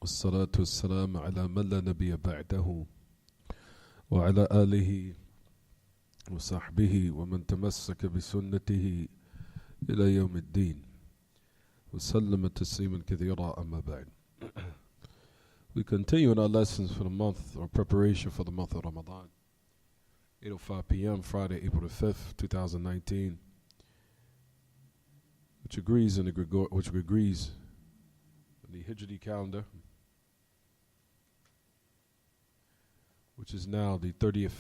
والصلاة والسلام على من لا نبي بعده وعلى آله وصحبه ومن تمسك بسنته إلى يوم الدين وسلم تسليما كثيرا أما بعد. We continue in our lessons for the month, or preparation for the month of Ramadan. 8:05 p.m. Friday, April the 5th, 2019, which agrees in the Hijri calendar, which is now the 30th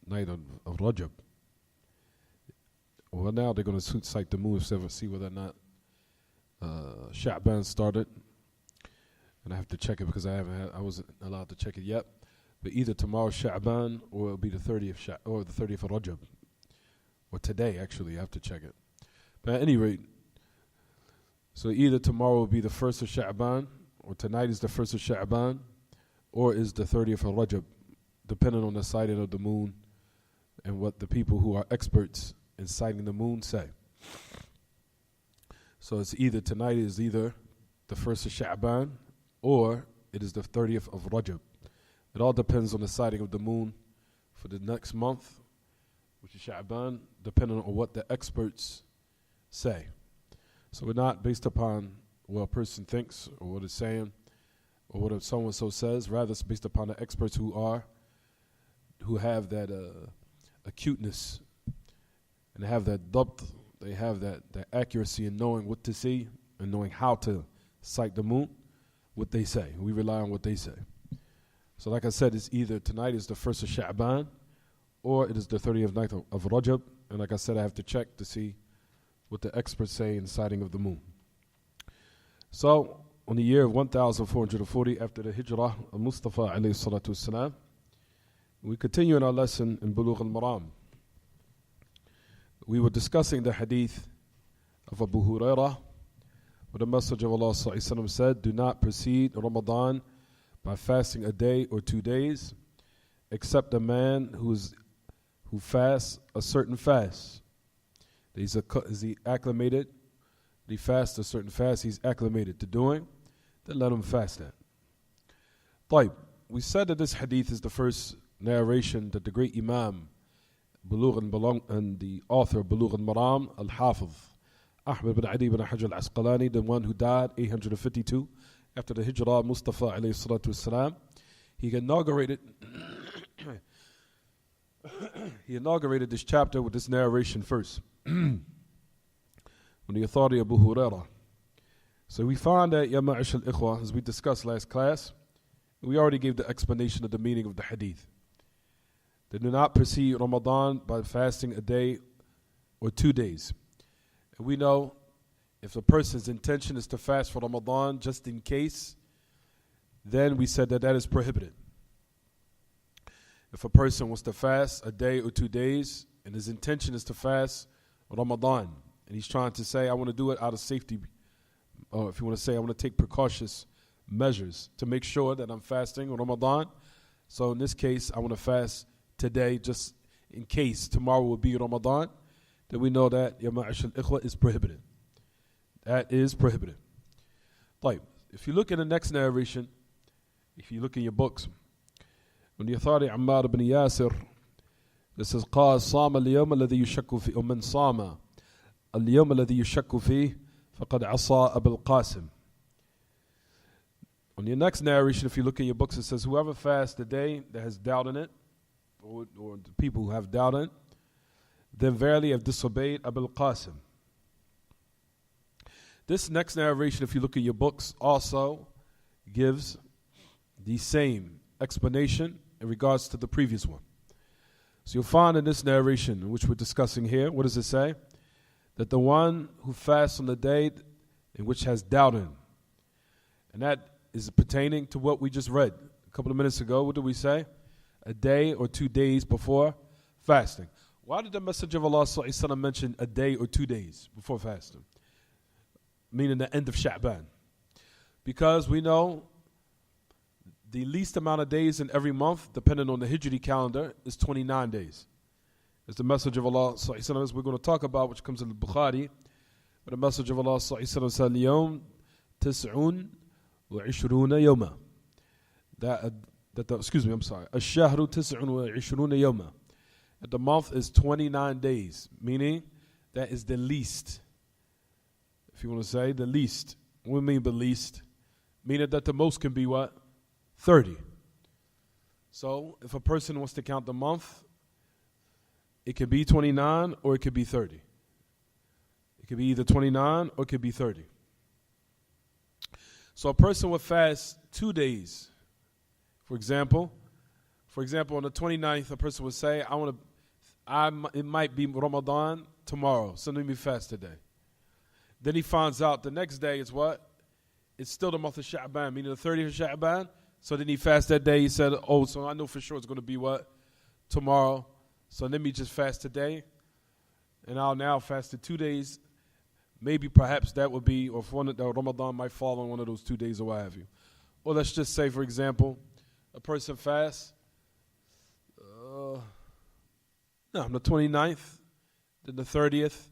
night of Rajab. Well, now they're going to cite the moon to see whether or not Sha'ban started, and I have to check it because I wasn't allowed to check it yet. But either tomorrow Sha'ban or it'll be the 30th or the 30th of Rajab, or today actually. I have to check it. But at any rate, so either tomorrow will be the 1st of Sha'ban, or tonight is the 1st of Sha'ban, or is the 30th of Rajab, depending on the sighting of the moon and what the people who are experts in sighting the moon say. So it's either tonight is either the 1st of Sha'ban or it is the 30th of Rajab. It all depends on the sighting of the moon for the next month, which is Sha'ban, depending on what the experts say. So we're not based upon what a person thinks or what it's saying or what so-and-so says. Rather, it's based upon the experts who have that acuteness and have that dabt. They have that accuracy in knowing what to see and knowing how to sight the moon, what they say. We rely on what they say. So like I said, it's either tonight is the 1st of Sha'ban or it is the 30th night of Rajab. And like I said, I have to check to see what the experts say in the sighting of the moon. So, on the year of 1440 after the Hijrah of Mustafa alayhi salatu wasalam, we continue in our lesson in Buloogh Al-Maraam. We were discussing the hadith of Abu Hurairah, where the Messenger of Allah sallallahu alaihi wasallam said, "Do not precede Ramadan by fasting a day or 2 days, except a man who fasts a certain fast. Is he acclimated? He fasts a certain fast he's acclimated to doing, then let him fast that." طيب, we said that this hadith is the first narration that the great Imam Buloogh and the author of Buloogh Al-Maraam, Al-Hafiz Ahmad bin Adi bin Hajar Al-Asqalani, the one who died 852 after the Hijrah of Mustafa alayhi salatu wasalam, he inaugurated this chapter with this narration first. On the authority of Abu Hurairah. So we find that, Ya Ma'ash al-Ikhwa, as we discussed last class, we already gave the explanation of the meaning of the hadith. They do not precede Ramadan by fasting a day or 2 days. And we know if a person's intention is to fast for Ramadan just in case, then we said that is prohibited. If a person wants to fast a day or 2 days and his intention is to fast Ramadan, and he's trying to say, I want to do it out of safety, or if you want to say, I want to take precautious measures to make sure that I'm fasting Ramadan. So in this case, I want to fast today just in case tomorrow will be Ramadan. Then we know that, Ya Ma'ash al-Ikhwa, is prohibited. That is prohibited. طيب, if you look at the next narration, if you look in your books, when the authority Ammar ibn Yasir, this is قال صام اليوم الذي يشك فيه ومن صام اليوم الذي يشك فيه فقد عصى أبا القاسم. On your next narration, if you look in your books, it says, whoever fasts the day that has doubt in it, or the people who have doubt in it, then verily have disobeyed Abu al-Qasim. This next narration, if you look at your books, also gives the same explanation in regards to the previous one. So you'll find in this narration, which we're discussing here, what does it say? That the one who fasts on the day in which has doubt in, and that is pertaining to what we just read a couple of minutes ago. What did we say? A day or 2 days before fasting. Why did the Messenger of Allah sallallahu alaihi wasallam mention a day or 2 days before fasting? Meaning the end of Sha'ban. Because we know the least amount of days in every month, depending on the Hijri calendar, is 29 days. As the Messenger of Allah sallallahu alaihi wasallam, as we're going to talk about, which comes in the Bukhari, but the Messenger of Allah sallallahu alaihi wasallam said, "Yawm tis'un wa ishruna yawma." الشهر 29 يوما. That the month is 29 days, meaning that is the least. If you want to say the least, what do we mean by least? Meaning that the most can be what? 30. So if a person wants to count the month, it could be 29 or it could be 30. It could be either 29 or it could be 30. So a person would fast 2 days. For example, on the 29th, a person would say, it might be Ramadan tomorrow, so let me fast today. Then he finds out the next day is what? It's still the month of Sha'ban, meaning the 30th of Sha'ban. So then he fasted that day. He said, so I know for sure it's going to be what? Tomorrow. So let me just fast today. And I'll now fast the 2 days. Maybe perhaps that would be, or if the Ramadan might fall on one of those 2 days or what have you. Or let's just say, for example, a person fasts on the 29th, then the 30th.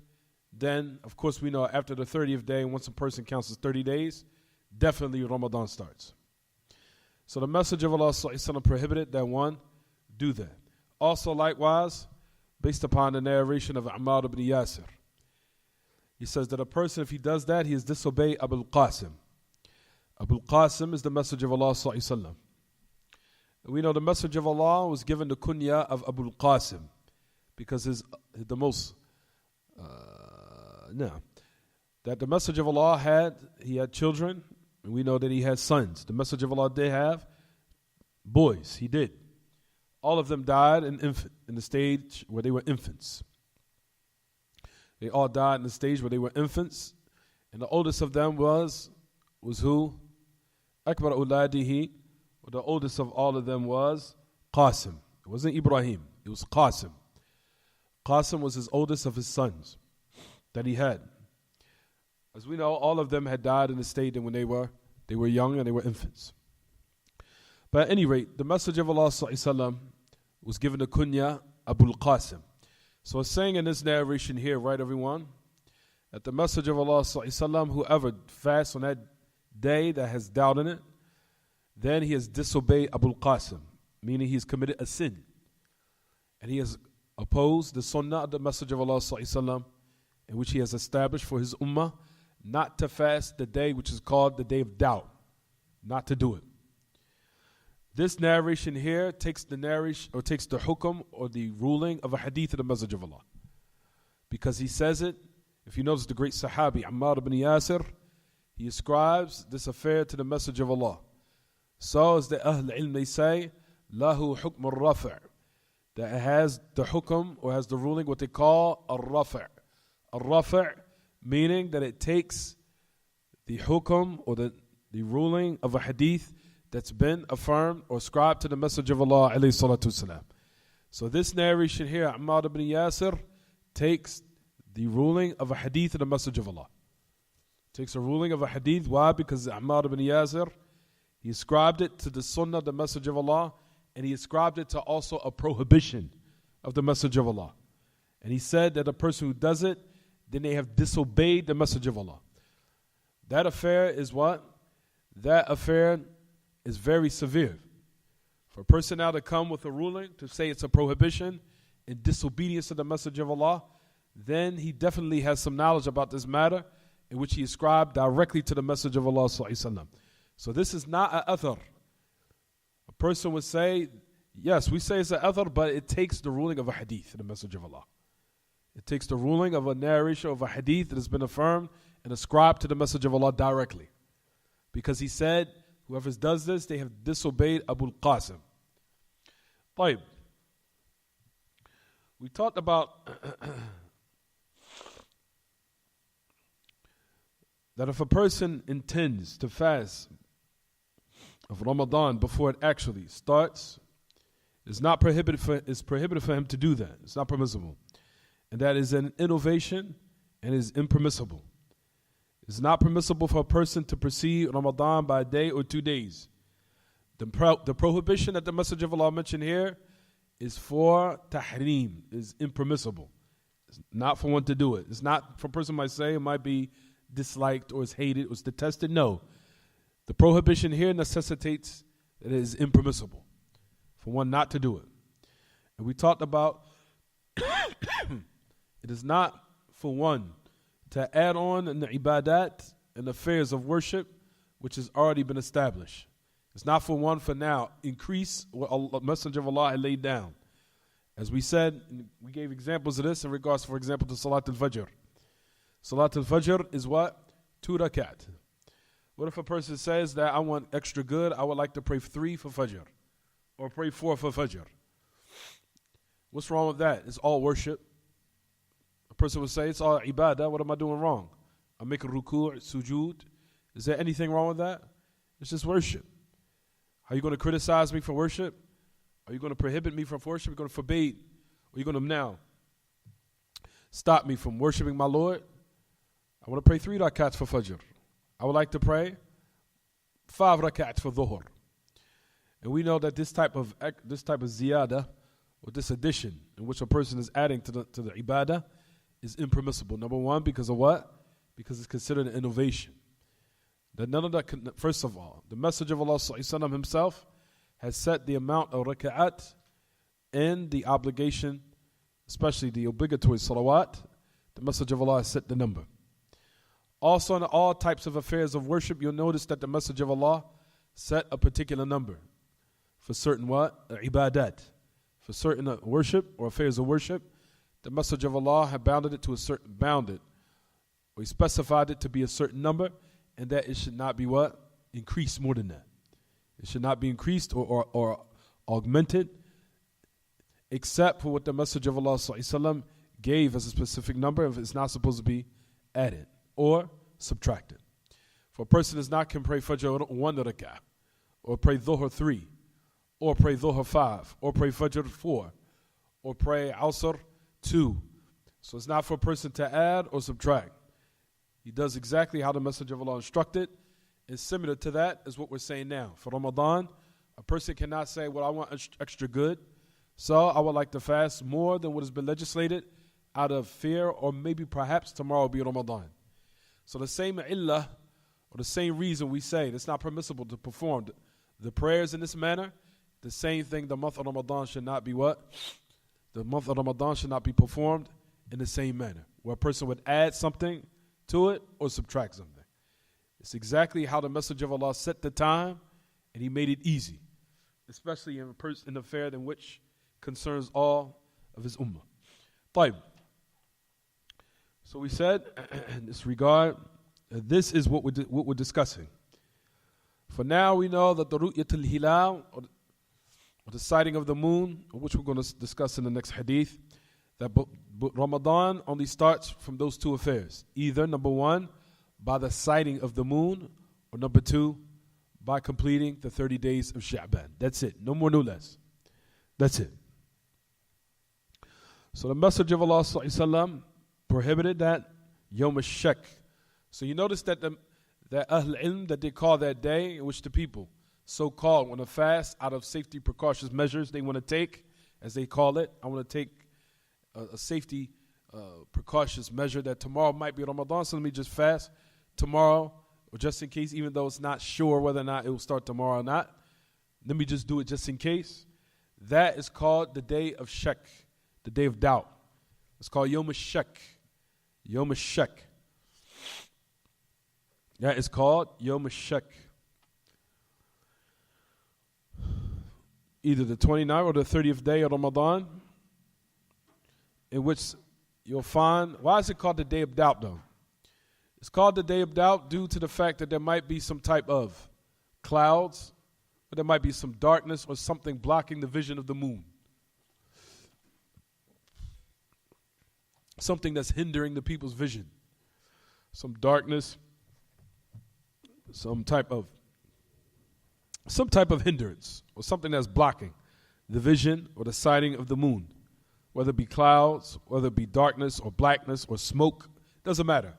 Then, of course, we know after the 30th day, once a person counts as 30 days, definitely Ramadan starts. So the Messenger of Allah ﷺ prohibited that one do that. Also, likewise, based upon the narration of Ammar ibn Yasir, he says that a person, if he does that, he has disobeyed Abu al-Qasim. Abu al-Qasim is the Messenger of Allah ﷺ. We know the Messenger of Allah was given the kunya of Abu al-Qasim because that the Messenger of Allah had children, and we know that he had sons. The Messenger of Allah did have boys. He did. All of them died in the stage where they were infants. They all died in the stage where they were infants, and the oldest of them was who? Akbar uladihi. The oldest of all of them was Qasim. It wasn't Ibrahim. It was Qasim. Qasim was his oldest of his sons that he had. As we know, all of them had died in the state when they were young and they were infants. But at any rate, the Messenger of Allah ﷺ was given the kunya Abu al-Qasim. So it's saying in this narration here, right, everyone, that the Messenger of Allah ﷺ, whoever fasts on that day that has doubt in it, then he has disobeyed Abu al-Qasim, meaning he has committed a sin. And he has opposed the sunnah of the Messenger of Allah ﷺ, in which he has established for his ummah not to fast the day which is called the day of doubt, not to do it. This narration here takes the hukum or the ruling of a hadith of the Messenger of Allah. Because he says it, if you notice the great Sahabi, Ammar ibn Yasir, he ascribes this affair to the Messenger of Allah. So as the Ahl Ilm, they say, Lahu hukm al-rafi', that it has the hukum or has the ruling what they call al-rafi'. Al-rafi' meaning that it takes the hukum or the ruling of a hadith that's been affirmed or ascribed to the Messenger of Allah alayhi salatu wasalam. So this narration here, Ammar ibn Yasir, takes the ruling of a hadith of the Messenger of Allah. Takes a ruling of a hadith. Why? Because Ammar ibn Yasir, he ascribed it to the sunnah of the Messenger of Allah, and he ascribed it to also a prohibition of the Messenger of Allah. And he said that a person who does it, then they have disobeyed the Messenger of Allah. That affair is what? That affair is very severe. For a person now to come with a ruling to say it's a prohibition in disobedience to the Messenger of Allah, then he definitely has some knowledge about this matter in which he ascribed directly to the Messenger of Allah sallallahu alaihi wasallam. So this is not an athar. A person would say, yes, we say it's an athar, but it takes the ruling of a hadith in the Messenger of Allah. It takes the ruling of a narration of a hadith that has been affirmed and ascribed to the Messenger of Allah directly. Because he said, whoever does this, they have disobeyed Abu al-Qasim. طيب. We talked about that if a person intends to fast of Ramadan before it actually starts, it's prohibited for him to do that. It's not permissible. And that is an innovation and is impermissible. It's not permissible for a person to precede Ramadan by a day or 2 days. The prohibition that the Messenger of Allah mentioned here is for tahreem, is impermissible. It's not for one to do it. It's not for a person might say it might be disliked or is hated or is detested. No. The prohibition here necessitates that it is impermissible for one not to do it. And we talked about it is not for one to add on in the ibadat and affairs of worship which has already been established. It's not for one for now increase what the Messenger of Allah had laid down. As we said, we gave examples of this in regards, for example, to Salat al-Fajr. Salat al-Fajr is what? 2 rakat. What if a person says that I want extra good, I would like to pray 3 for Fajr, or pray 4 for Fajr? What's wrong with that? It's all worship. A person would say, it's all ibadah, what am I doing wrong? I'm making ruku', sujood. Is there anything wrong with that? It's just worship. Are you going to criticize me for worship? Are you going to prohibit me from worship? Are you going to forbid? Or are you going to now stop me from worshiping my Lord? I want to pray 3 rakats for Fajr. I would like to pray 5 rakats for Dhuhr. And we know that this type of ziyada, or this addition in which a person is adding to the ibadah, is impermissible. Number one, because of what? Because it's considered an innovation. That none of that first of all, the Messenger of Allah ﷺ himself has set the amount of raka'at and the obligation, especially the obligatory salawat. The Messenger of Allah has set the number. Also in all types of affairs of worship, you'll notice that the Messenger of Allah set a particular number for certain what? Ibadat. For certain worship or affairs of worship, the Messenger of Allah had bounded it to a certain bounded. Or he specified it to be a certain number, and that it should not be what? Increased more than that. It should not be increased or augmented, except for what the Messenger of Allah ﷺ gave as a specific number, if it's not supposed to be added or subtracted. For a person is not can pray Fajr 1 rak'ah, or pray Dhuhr 3, or pray Dhuhr 5, or pray Fajr 4, or pray Asr 2. So it's not for a person to add or subtract. He does exactly how the Messenger of Allah instructed. And similar to that is what we're saying now. For Ramadan, a person cannot say, well, I want extra good, so I would like to fast more than what has been legislated out of fear, or maybe perhaps tomorrow will be Ramadan. So the same illah, or the same reason we say it's not permissible to perform the prayers in this manner, the same thing, the month of Ramadan should not be what? The month of Ramadan should not be performed in the same manner, where a person would add something to it or subtract something. It's exactly how the Messenger of Allah set the time, and he made it easy, especially in an affair in which concerns all of his ummah. طيب. So we said, in this regard, this is what we're discussing. For now, we know that the ru'yat al-hilal, or the sighting of the moon, which we're going to discuss in the next hadith, that Ramadan only starts from those two affairs. Either, number one, by the sighting of the moon, or number two, by completing the 30 days of Sha'ban. That's it. No more, no less. That's it. So the Messenger of Allah ﷺ prohibited that Yawm al-Shak. So you notice that that Ahl Ilm, that they call that day in which the people so-called want to fast out of safety precautions measures they want to take, as they call it. I want to take a safety precautions measure that tomorrow might be Ramadan, so let me just fast tomorrow, or just in case, even though it's not sure whether or not it will start tomorrow or not. Let me just do it just in case. That is called the day of Shak, the day of doubt. It's called Yawm al-Shak. Yawm al-Shak. That is called Yawm al-Shak. Either the 29th or the 30th day of Ramadan, in which you'll find, why is it called the day of doubt though? It's called the day of doubt due to the fact that there might be some type of clouds, or there might be some darkness or something blocking the vision of the moon. Something that's hindering the people's vision. Some darkness, some type of hindrance, or something that's blocking the vision or the sighting of the moon. Whether it be clouds, whether it be darkness or blackness or smoke, doesn't matter.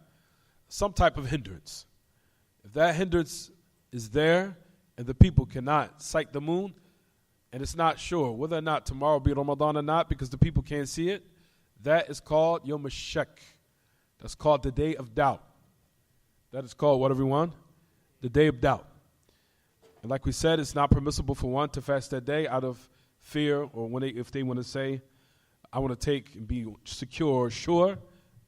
Some type of hindrance. If that hindrance is there and the people cannot sight the moon, and it's not sure whether or not tomorrow will be Ramadan or not because the people can't see it, that is called Yawm al-Shak. That's called the day of doubt. That is called what, everyone? The day of doubt. And like we said, it's not permissible for one to fast that day out of fear, or if they want to say, I want to take and be secure or sure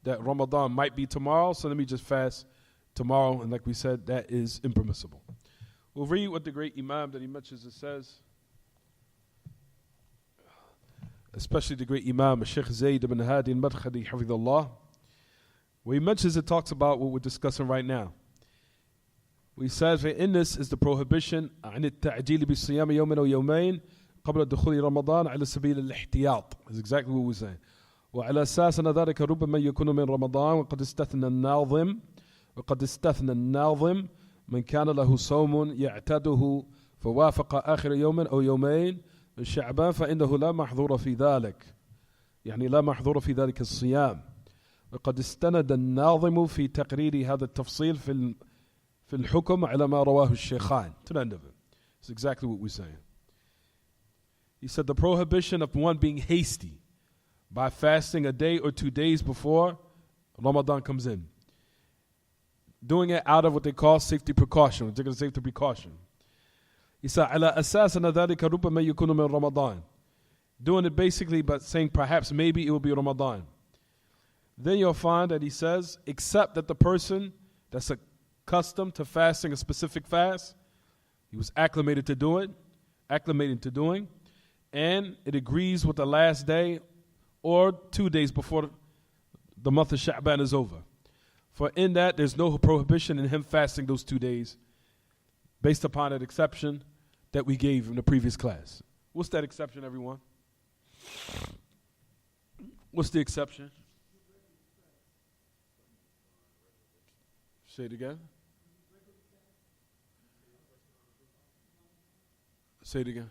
that Ramadan might be tomorrow, so let me just fast tomorrow. And like we said, that is impermissible. We'll read what the great Imam that he mentions. It says, especially the great Imam, Sheikh Zayd ibn Hadi al-Madkhali, hafidhullah, where he mentions, it talks about what we're discussing right now. We said, in this is the prohibition عن التعجيل بالصيام يوم أو يومين قبل دخول رمضان على سبيل الاحتياط. That's exactly what we're saying. وعلى أساس أن ذلك ربما يكون من رمضان وقد استثنى الناظم من كان له صوم يعتاده فوافق آخر يوم أو يومين من شعبان فإنه لا محظور في ذلك، يعني لا محظور في ذلك الصيام. وقد استند الناظم في تقرير هذا التفصيل في الحكم على ما رواه الشيخان. To the end of it. It's exactly what we're saying. He said the prohibition of one being hasty by fasting a day or 2 days before Ramadan comes in. Doing it out of what they call safety precaution, particular safety precaution. He said, على أساس أن ذلك ربما يكون من رمضان. Doing it basically by saying perhaps maybe it will be Ramadan. Then you'll find that he says, except that the person that's accustomed to fasting a specific fast, he was acclimated to doing, and it agrees with the last day or 2 days before the month of Sha'ban is over. For in that, there's no prohibition in him fasting those 2 days based upon that exception that we gave in the previous class. What's that exception, everyone? What's the exception? Say it again. Say it again.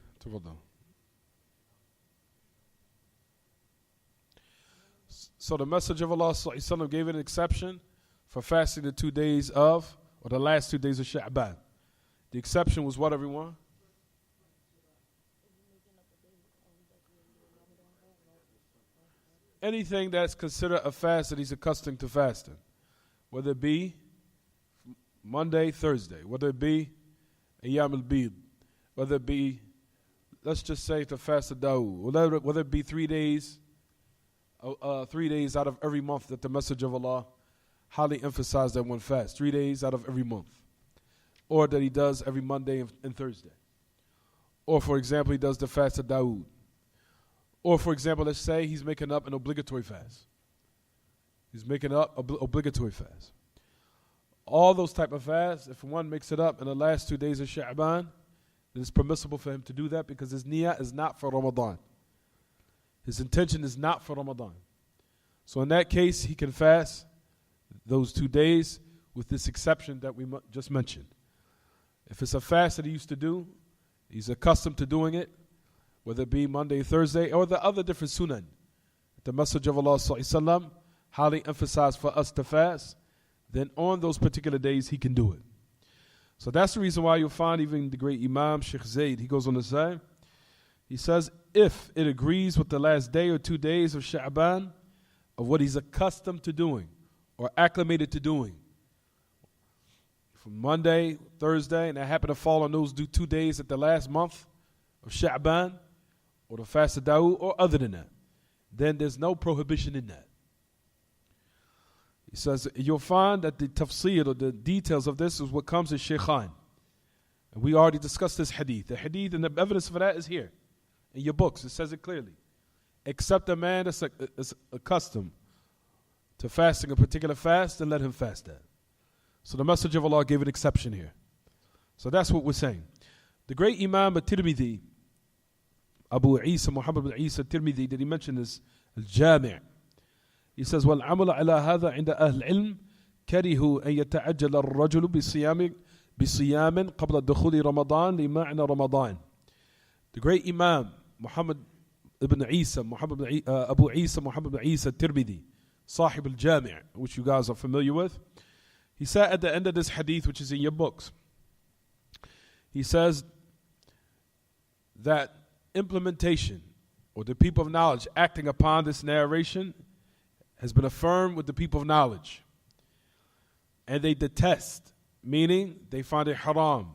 So the Messenger of Allah ﷺ gave an exception for fasting the 2 days of, or the last 2 days of Sha'ban. The exception was what, everyone? Anything that's considered a fast that he's accustomed to fasting. Whether it be Monday, Thursday, whether it be Ayyam al-Bid, whether it be, let's just say the fast of Dawood, whether it be 3 days, 3 days out of every month that the Messenger of Allah highly emphasized that one fast, 3 days out of every month. Or that he does every Monday and Thursday. Or for example, he does the fast of Dawood. Or for example, let's say he's making up an obligatory fast. He's making up an obligatory fast. All those type of fasts, if one makes it up in the last 2 days of Sha'ban, then it's permissible for him to do that because his niyyah is not for Ramadan. His intention is not for Ramadan. So in that case, he can fast those 2 days with this exception that we just mentioned. If it's a fast that he used to do, he's accustomed to doing it, whether it be Monday, Thursday, or the other different sunan. The Messenger of Allah ﷺ highly emphasized for us to fast, then on those particular days he can do it. So that's the reason why you'll find even the great Imam, Sheikh Zayd, he goes on to say, he says, if it agrees with the last day or 2 days of Sha'ban, of what he's accustomed to doing, or acclimated to doing, from Monday, Thursday, and that happened to fall on those 2 days at the last month of Sha'ban, or the fast of Dawood, or other than that, then there's no prohibition in that. He says, you'll find that the tafsir, or the details of this, is what comes in Shaykhan. And we already discussed this hadith. The hadith and the evidence for that is here. In your books, it says it clearly. Except a man that's accustomed to fasting a particular fast, then let him fast that. So the Messenger of Allah gave an exception here. So that's what we're saying. The great Imam at-Tirmidhi, Abu Isa, Muhammad bin Isa at-Tirmidhi, did he mention this? Al-Jami'. He says, وَالْعَمَلَ عَلَى هَذَا عِنْدَ أَهْلِ الْعِلْمِ كَرِهُوا أَن يَتَعَجَّلَ الرَّجُلُ بِصِيَامٍ قَبْلَ دُخُولِ رَمَضَانِ لِمَعْنَ رَمَضَانِ. The great Imam, Muhammad ibn Isa, Abu Isa, Muhammad ibn Isa at-Tirmidhi, Sahib al-Jami', which you guys are familiar with, he said at the end of this hadith, which is in your books, he says that implementation, or the people of knowledge acting upon this narration, has been affirmed with the people of knowledge. And they detest, meaning they find it haram,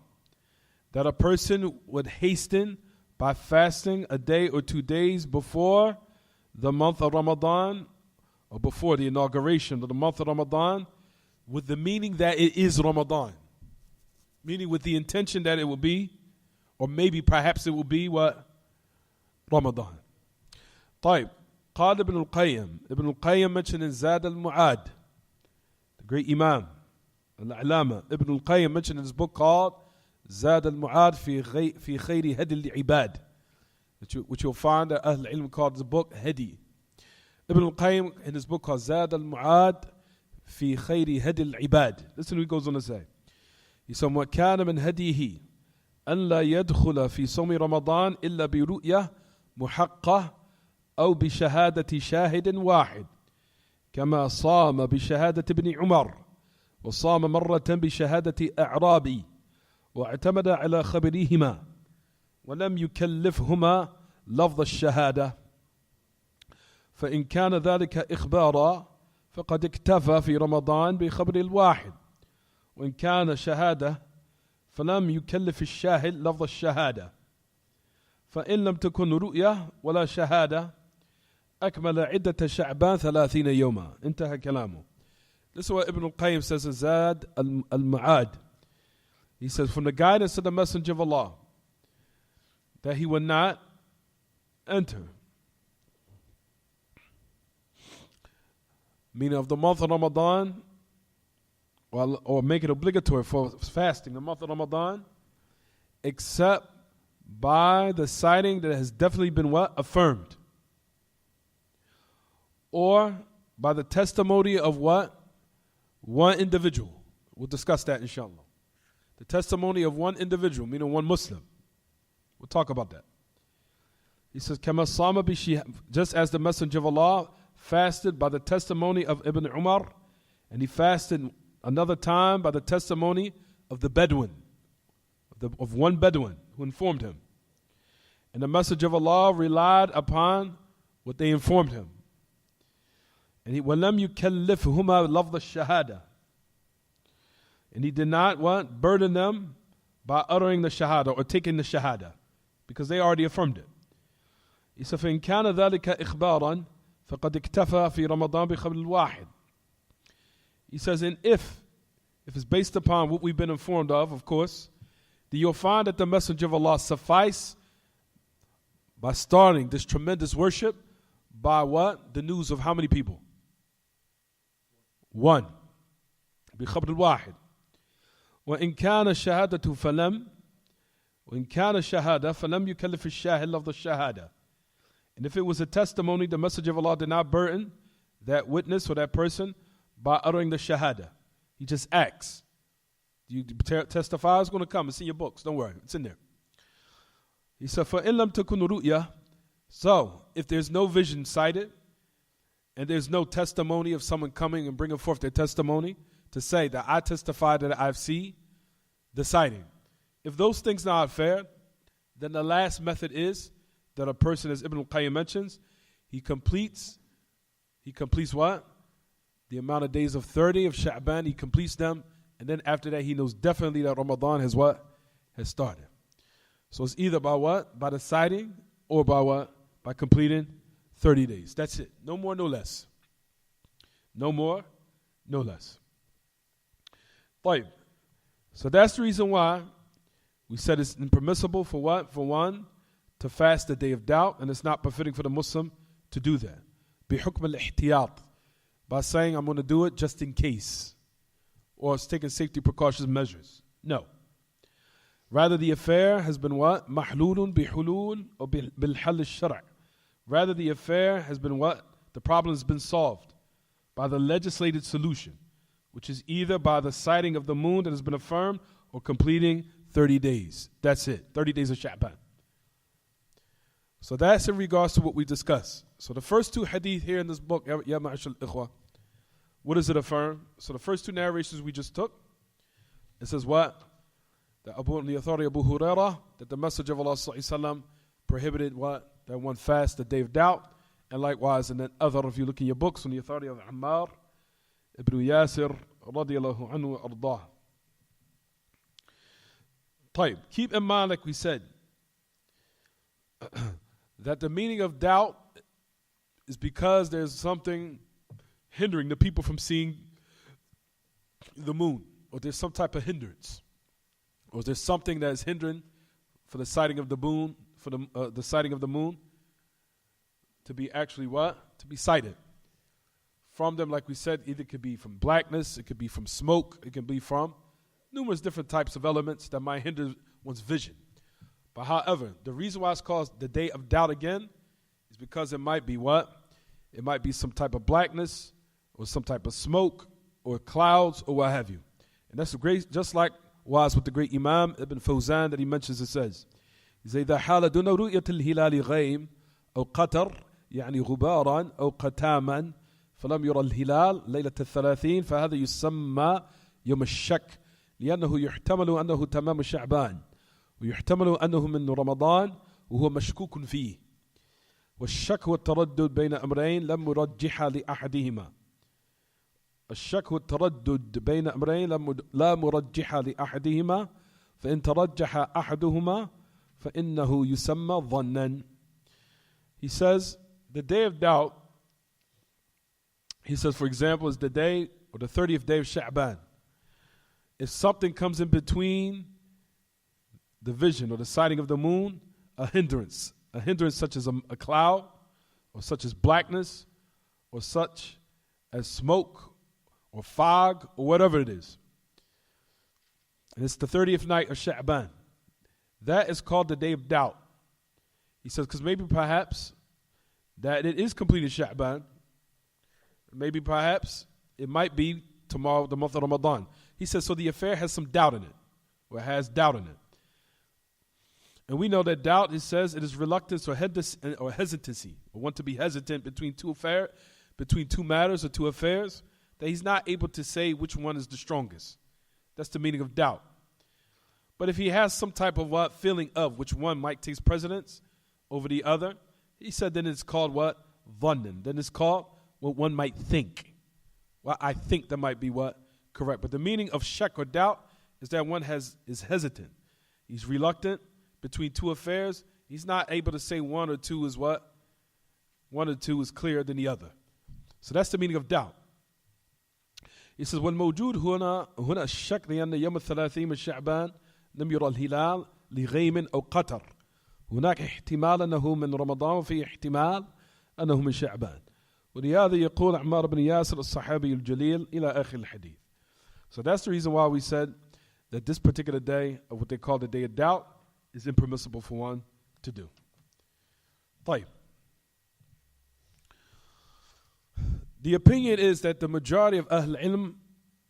that a person would hasten by fasting a day or 2 days before the month of Ramadan, or before the inauguration of the month of Ramadan, with the meaning that it is Ramadan. Meaning with the intention that it will be, or maybe perhaps it will be what? Ramadan. طيب. قال ابن القيم mentioned in Zad al-Mu'ad, the great Imam, Al-Alama. Ibn al-Qayyim mentioned in his book called Zad al-Mu'ad fi khayri hadi al-ibad, which you'll find that Ahl al-Ilm called the book Hadi. Ibn al-Qayyim in his book called Zad al-Mu'ad fi khayri hadi al-ibad. Listen what he goes on to say. He said, وَكَانَ مِنْ هَدِيهِ أَنْ لَا يَدْخُلَ فِي صَوْمِ رَمَضَانِ إِلَّا بِرُؤْيَةٍ مُحَقَّةٍ أو بشهادة شاهد واحد كما صام بشهادة ابن عمر وصام مرة بشهادة أعرابي واعتمد على خبريهما ولم يكلفهما لفظ الشهادة فإن كان ذلك إخبارا فقد اكتفى في رمضان بخبر الواحد وإن كان شهادة فلم يكلف الشاهد لفظ الشهادة فإن لم تكن رؤية ولا شهادة أكمل عدة شعبان 30 يوما. انتهى كلامه. This is what Ibn al-Qayyim says in Zad al-Ma'ad. He says, from the guidance of the Messenger of Allah, that he would not enter, meaning of the month of Ramadan, or make it obligatory for fasting the month of Ramadan, except by the citing that has definitely been what? Affirmed. Or by the testimony of what? One individual. We'll discuss that inshallah. The testimony of one individual, meaning one Muslim. We'll talk about that. He says, كَمَا صَامَ بِشِهَادَةٍ, just as the Messenger of Allah fasted by the testimony of Ibn Umar, and he fasted another time by the testimony of the Bedouin, of one Bedouin who informed him. And the Messenger of Allah relied upon what they informed him. And he وَلَمْ يُكَلِّفْهُمَا لَفْظَ الشَّهَادَةِ, and he did not burden them by uttering the shahada or taking the shahada, because they already affirmed it. He said, فَإِنْ كَانَ ذَلِكَ إِخْبَارًا فَقَدْ اكْتَفَى فِي رَمَضَانِ بِخَبْرِ الْوَاحِدِ. He says, and if it's based upon what we've been informed of course, then you'll find that the Messenger of Allah sufficed by starting this tremendous worship by what? The news of how many people? One. بخبر الواحد. وإن كان الشهادة فلم وإن كان الشهادة فلم يكلف الشاهد لفظ الشهادة. And if it was a testimony, the Messenger of Allah did not burden that witness or that person by uttering the shahada. He just acts. You testify, it's going to come. It's in your books. Don't worry. It's in there. He said, فَإِن لَمْ تَكُنْ رُؤْيَةً, so if there's no vision cited, and there's no testimony of someone coming and bringing forth their testimony to say that I testify that I've seen the sighting. If those things are not fair, then the last method is that a person, as Ibn al-Qayyim mentions, he completes what? The amount of days of 30 of Sha'ban, he completes them, and then after that he knows definitely that Ramadan has what? Has started. So it's either by what? By the sighting, or by what? By completing 30 days. That's it. No more, no less. No more, no less. طيب. So that's the reason why we said it's impermissible for what? For one to fast the day of doubt, and it's not befitting for the Muslim to do that. بحكم الاحتياط, by saying I'm going to do it just in case, or it's taking safety precautions measures. No. Rather, the affair has been what? محلول بحلول or بالحل الشرع. Rather, the affair has been what? The problem has been solved by the legislated solution, which is either by the sighting of the moon that has been affirmed or completing 30 days. That's it. 30 days of Sha'ban. So that's in regards to what we discussed. So the first two hadith here in this book, Ya Ma'ashal Ikhwa, what does it affirm? So the first two narrations we just took, it says what? That on the authority of Abu Hurairah, that the Messenger of Allah ﷺ prohibited what? That one fast the day of doubt. And likewise, in that other, if you look in your books, on the authority of Ammar ibn Yasir radiyallahu anhu ardah. طيب, keep in mind, like we said, that the meaning of doubt is because there's something hindering the people from seeing the moon, or there's some type of hindrance, or there's something that is hindering for the sighting of the moon, for the sighting of the moon to be actually what? To be sighted. From them, like we said, either it could be from blackness, it could be from smoke, it can be from numerous different types of elements that might hinder one's vision. But however, the reason why it's called the day of doubt again is because it might be what? It might be some type of blackness or some type of smoke or clouds or what have you. And that's great, just like was with the great Imam Ibn Fawzan that he mentions. It says, إذا حال دون رؤية الهلال غيم أو قطر يعني غبارا أو قتاما فلم يرى الهلال ليلة الثلاثين فهذا يسمى يوم الشك لأنه يحتمل أنه تمام شعبان ويحتمل أنه من رمضان وهو مشكوك فيه والشك هو التردد بين أمرين لم يرجح لأحدهما الشك هو التردد بين أمرين لا مرجح لأحدهما فإن ترجح أحدهما فإنه يسمى ظنا. He says the day of doubt, he says, for example, is the day or the 30th day of Sha'ban. If something comes in between the vision or the sighting of the moon, a hindrance such as a cloud, or such as blackness, or such as smoke, or fog, or whatever it is. And it's the 30th night of Sha'ban. That is called the day of doubt. He says, because maybe perhaps that it is completed Sha'ban. Maybe perhaps it might be tomorrow, the month of Ramadan. He says, so the affair has some doubt in it, or has doubt in it. And we know that doubt, it says, it is reluctance or hesitancy, or want to be hesitant between two matters or two affairs, that he's not able to say which one is the strongest. That's the meaning of doubt. But if he has some type of what feeling of which one might take precedence over the other, he said then it's called what? Dhannan. Then it's called what one might think. Well, I think that might be what? Correct. But the meaning of shak or doubt is that one is hesitant. He's reluctant between two affairs. He's not able to say one or two is what? One or two is clearer than the other. So that's the meaning of doubt. He says, والموجود هنا الشك لأن يوم الثلاثين من شعبان لم يرى الهلال لغيم أو قطر. هناك احتمال أنه من رمضان وفي احتمال أنه من شعبان. ولهذا يقول عمار بن ياسر الصحابي الجليل إلى آخر الحديث. So that's the reason why we said that this particular day of what they call the day of doubt is impermissible for one to do. طيب. The opinion is that the majority of Ahl Ilm,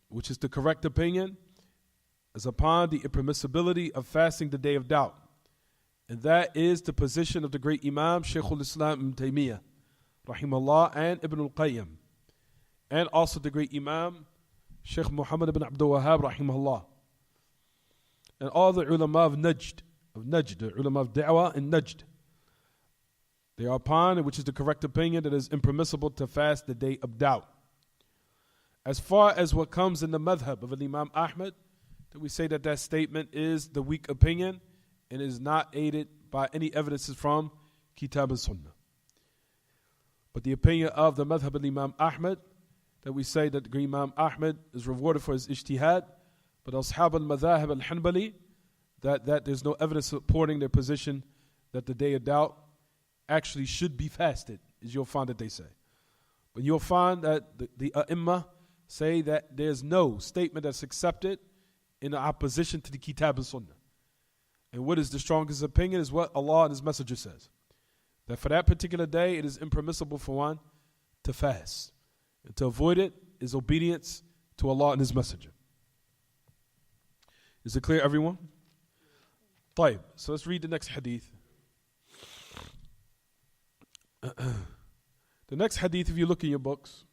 which is the correct opinion, is upon the impermissibility of fasting the day of doubt. And that is the position of the great Imam Shaykh al-Islam Ibn Taymiyyah, rahimahullah, and Ibn al-Qayyim. And also the great Imam Shaykh Muhammad ibn Abdul Wahhab, rahimahullah. And all the ulama of Najd, the ulama of Da'wah and Najd. They are upon, which is the correct opinion, that it is impermissible to fast the day of doubt. As far as what comes in the madhab of Imam Ahmad, that we say that statement is the weak opinion and is not aided by any evidences from Kitab and Sunnah. But the opinion of the madhab of Imam Ahmad, that we say that the Imam Ahmad is rewarded for his ijtihad, but Ashab al-Madhahib al-Hanbali, that there's no evidence supporting their position that the day of doubt actually should be fasted, as you'll find that they say. But you'll find that the A'imma say that there's no statement that's accepted in opposition to the Kitab and Sunnah. And what is the strongest opinion is what Allah and His Messenger says. That for that particular day, it is impermissible for one to fast. And to avoid it is obedience to Allah and His Messenger. Is it clear, everyone? طيب. So let's read the next hadith. The next hadith, if you look in your books,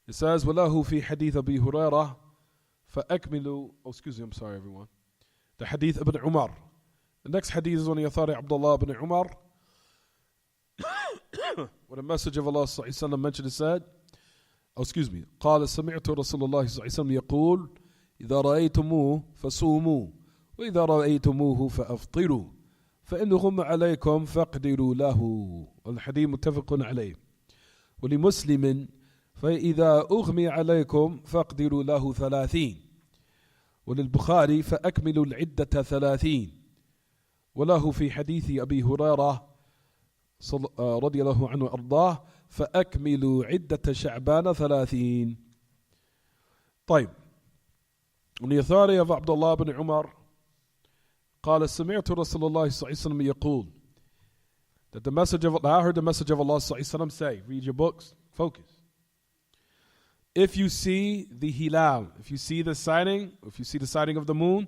it says, وَلَهُ فِي حَدِيث أَبِي هُرَيْرَةَ فَأَكْمِلُوا. Oh, excuse me, I'm sorry, everyone. The hadith Ibn Umar. The next hadith is on the authority of Abdullah ibn Umar. What a message of Allah sallallahu alayhi wa sallam mentioned, it said, oh, excuse me, قال سمعت رسول الله صلى الله عليه وسلم يقول إذا رأيتموه فصوموا وإذا رأيتموه فأفطروا فإن غم عليكم فاقدروا له. الحديث متفق عليه. ولمسلم فإذا أغمي عليكم فاقدروا له 30. وللبخاري فأكملوا العدة 30. وله في حديث أبي هريرة رضي الله عنه وأرضاه فأكملوا عدة شعبان 30. طيب. من يثاري أبو عبد الله بن عمر قال سمعت رسول الله صلى الله عليه وسلم يقول that I heard the message of Allah صلى الله عليه وسلم say, read your books, focus. If you see the hilal, if you see the sighting of the moon,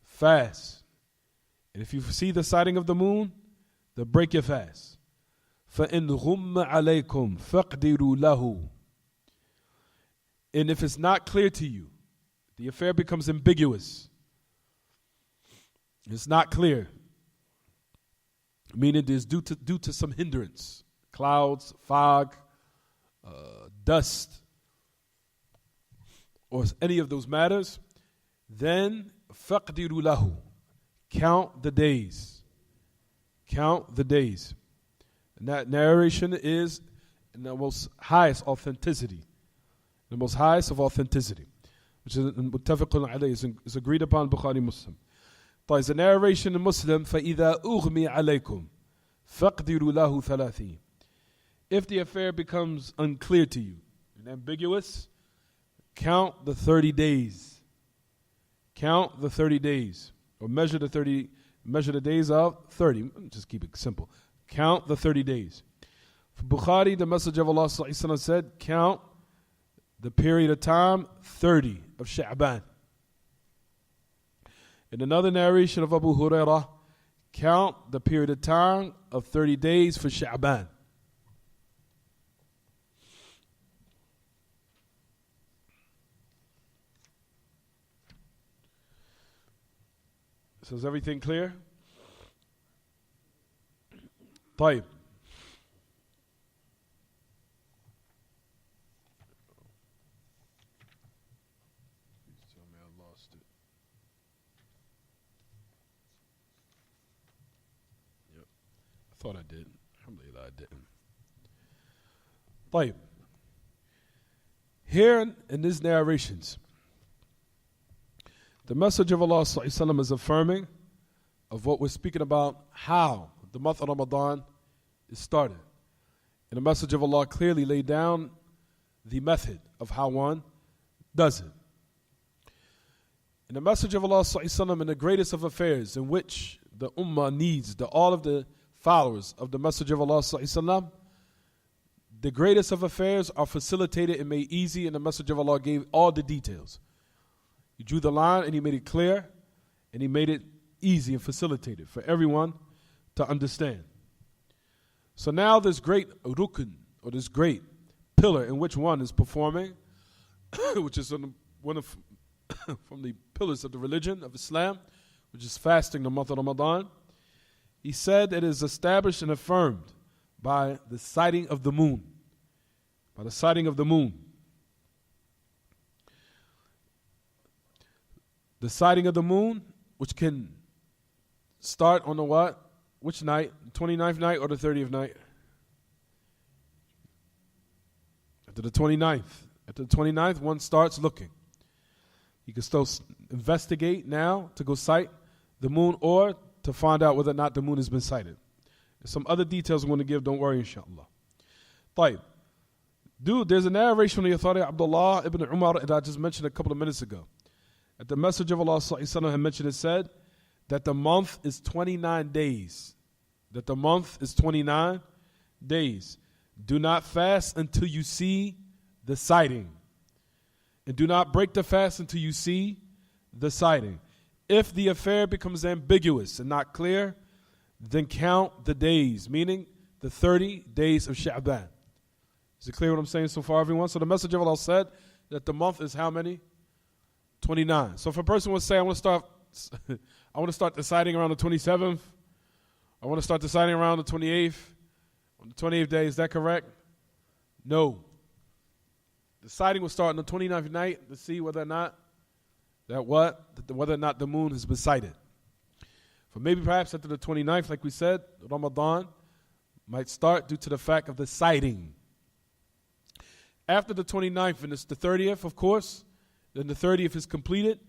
fast. And if you see the sighting of the moon, then break your fast. فَإِنْ غُمَّ عَلَيْكُمْ فَاقْدِرُوا لَهُ. And if it's not clear to you, the affair becomes ambiguous. It's not clear, meaning it is due to some hindrance, clouds, fog, dust, or any of those matters, then فَقْدِرُوا لَهُ. Count the days. Count the days. And that narration is in the most highest authenticity. The most highest of authenticity, which is muttafaqun alayhi, is agreed upon Bukhari Muslim. There's a narration in Muslim, فَإِذَا أُغْمِي عَلَيْكُمْ فَقْدِرُوا لَهُ 30. If the affair becomes unclear to you and ambiguous, count the 30 days. Count the 30 days. Or measure the days of 30. Just keep it simple. Count the 30 days. For Bukhari, the Messenger of Allah said, count the period of time 30 of Sha'ban. In another narration of Abu Hurairah, count the period of time of 30 days for Sha'ban. So is everything clear? طيب. Please tell me I lost it. Yep. I thought I did. Alhamdulillah, I didn't. طيب. Here in these narrations, the message of Allah ﷺ is affirming of what we're speaking about, how the month of Ramadan is started. And the message of Allah clearly laid down the method of how one does it. And the message of Allah ﷺ in the greatest of affairs in which the ummah needs, all of the followers of the message of Allah ﷺ, the greatest of affairs are facilitated and made easy, and the message of Allah gave all the details. He drew the line and he made it clear and he made it easy and facilitated for everyone to understand. So now this great rukn, or this great pillar in which one is performing, which is one of from the pillars of the religion of Islam, which is fasting the month of Ramadan. He said it is established and affirmed by the sighting of the moon. By the sighting of the moon. The sighting of the moon, which can start on the what? Which night? The 29th night or the 30th night? After the 29th. After the 29th, one starts looking. You can still investigate now to go sight the moon or to find out whether or not the moon has been sighted. There's some other details I'm going to give, don't worry, inshallah. طيب. There's a narration from the authority of Abdullah ibn Umar that I just mentioned a couple of minutes ago. That the Messenger of Allah had mentioned and said that the month is 29 days. That the month is 29 days. Do not fast until you see the sighting. And do not break the fast until you see the sighting. If the affair becomes ambiguous and not clear, then count the days, meaning the 30 days of Sha'ban. Is it clear what I'm saying so far, everyone? So the Messenger of Allah said that the month is how many? 29. So if a person would say, I want to start deciding around the 27th, I want to start deciding around the 28th, on the 28th day, is that correct? No. Deciding will start on the 29th night to see whether or not that whether or not the moon has been sighted. For maybe perhaps after the 29th, like we said, Ramadan might start due to the fact of the sighting. After the 29th, and it's the 30th, of course, then the 30th is completed,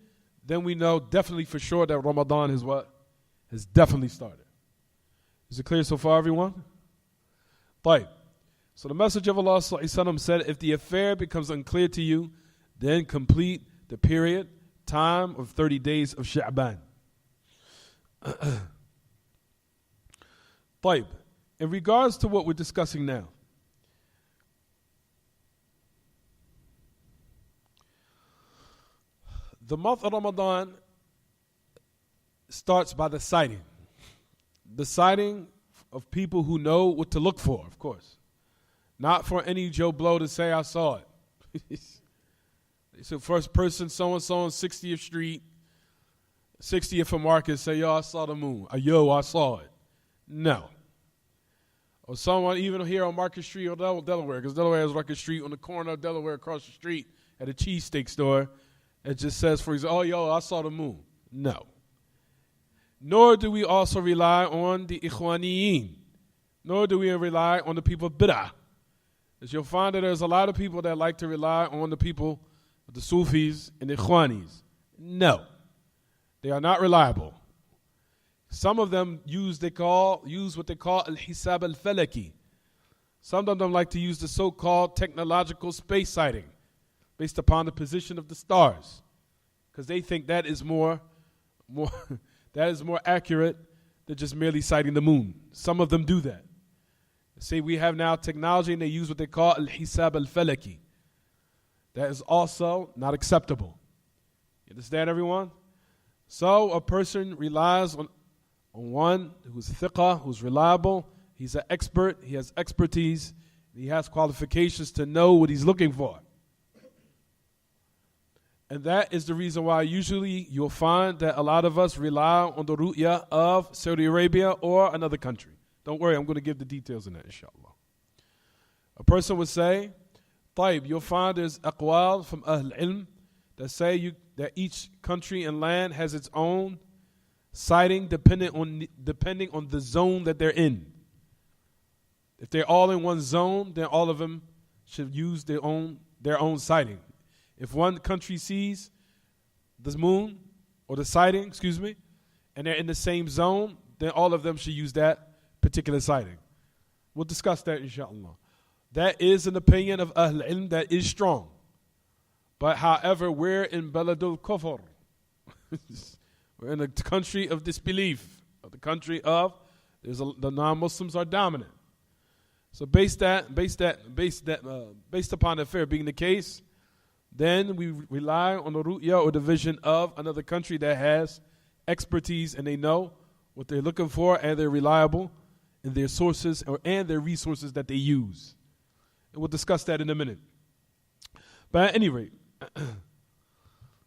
then we know definitely for sure that Ramadan is what? Has definitely started. Is it clear so far, everyone? طيب. So the Messenger of Allah ﷺ said, if the affair becomes unclear to you, then complete the period, time of 30 days of Sha'ban. طيب. In regards to what we're discussing now, the month of Ramadan starts by the sighting. The sighting of people who know what to look for, of course. Not for any Joe Blow to say, I saw it. It's the first person, so-and-so on 60th Street, 60th of Market, say, yo, I saw the moon. Yo, I saw it. No. Or someone even here on Market Street or Delaware, because Delaware has Market Street on the corner of Delaware across the street at a cheesesteak store. It just says, for example, oh, yo, I saw the moon. No. Nor do we also rely on the Ikhwaniyin. Nor do we rely on the people of Bid'ah. As you'll find that there's a lot of people that like to rely on the people, the Sufis and the Ikhwanis. No. They are not reliable. Some of them use what they call al-hisab al-falaki. Some of them like to use the so-called technological space sighting based upon the position of the stars, because they think that is more accurate than just merely sighting the moon. Some of them do that. They say we have now technology and they use what they call al-hisab al-falaki. That is also not acceptable. You understand, everyone? So a person relies on one who's thiqah, who's reliable. He's an expert. He has expertise. He has qualifications to know what he's looking for. And that is the reason why usually you'll find that a lot of us rely on the ru'ya of Saudi Arabia or another country. Don't worry, I'm going to give the details in that, inshallah. A person would say, طيب, you'll find there's aqwal from Ahl Ilm that say that each country and land has its own sighting depending on the zone that they're in. If they're all in one zone, then all of them should use their own sighting. If one country sees the moon or the sighting, and they're in the same zone, then all of them should use that particular sighting. We'll discuss that, inshallah. That is an opinion of Ahl Ilm that is strong. But however, we're in Baladul Kufr. We're in a country of disbelief, the country of the non-Muslims are dominant. So based upon the affair being the case, then we rely on the ru'ya or the vision of another country that has expertise and they know what they're looking for and they're reliable in their sources and their resources that they use. And we'll discuss that in a minute. But at any rate,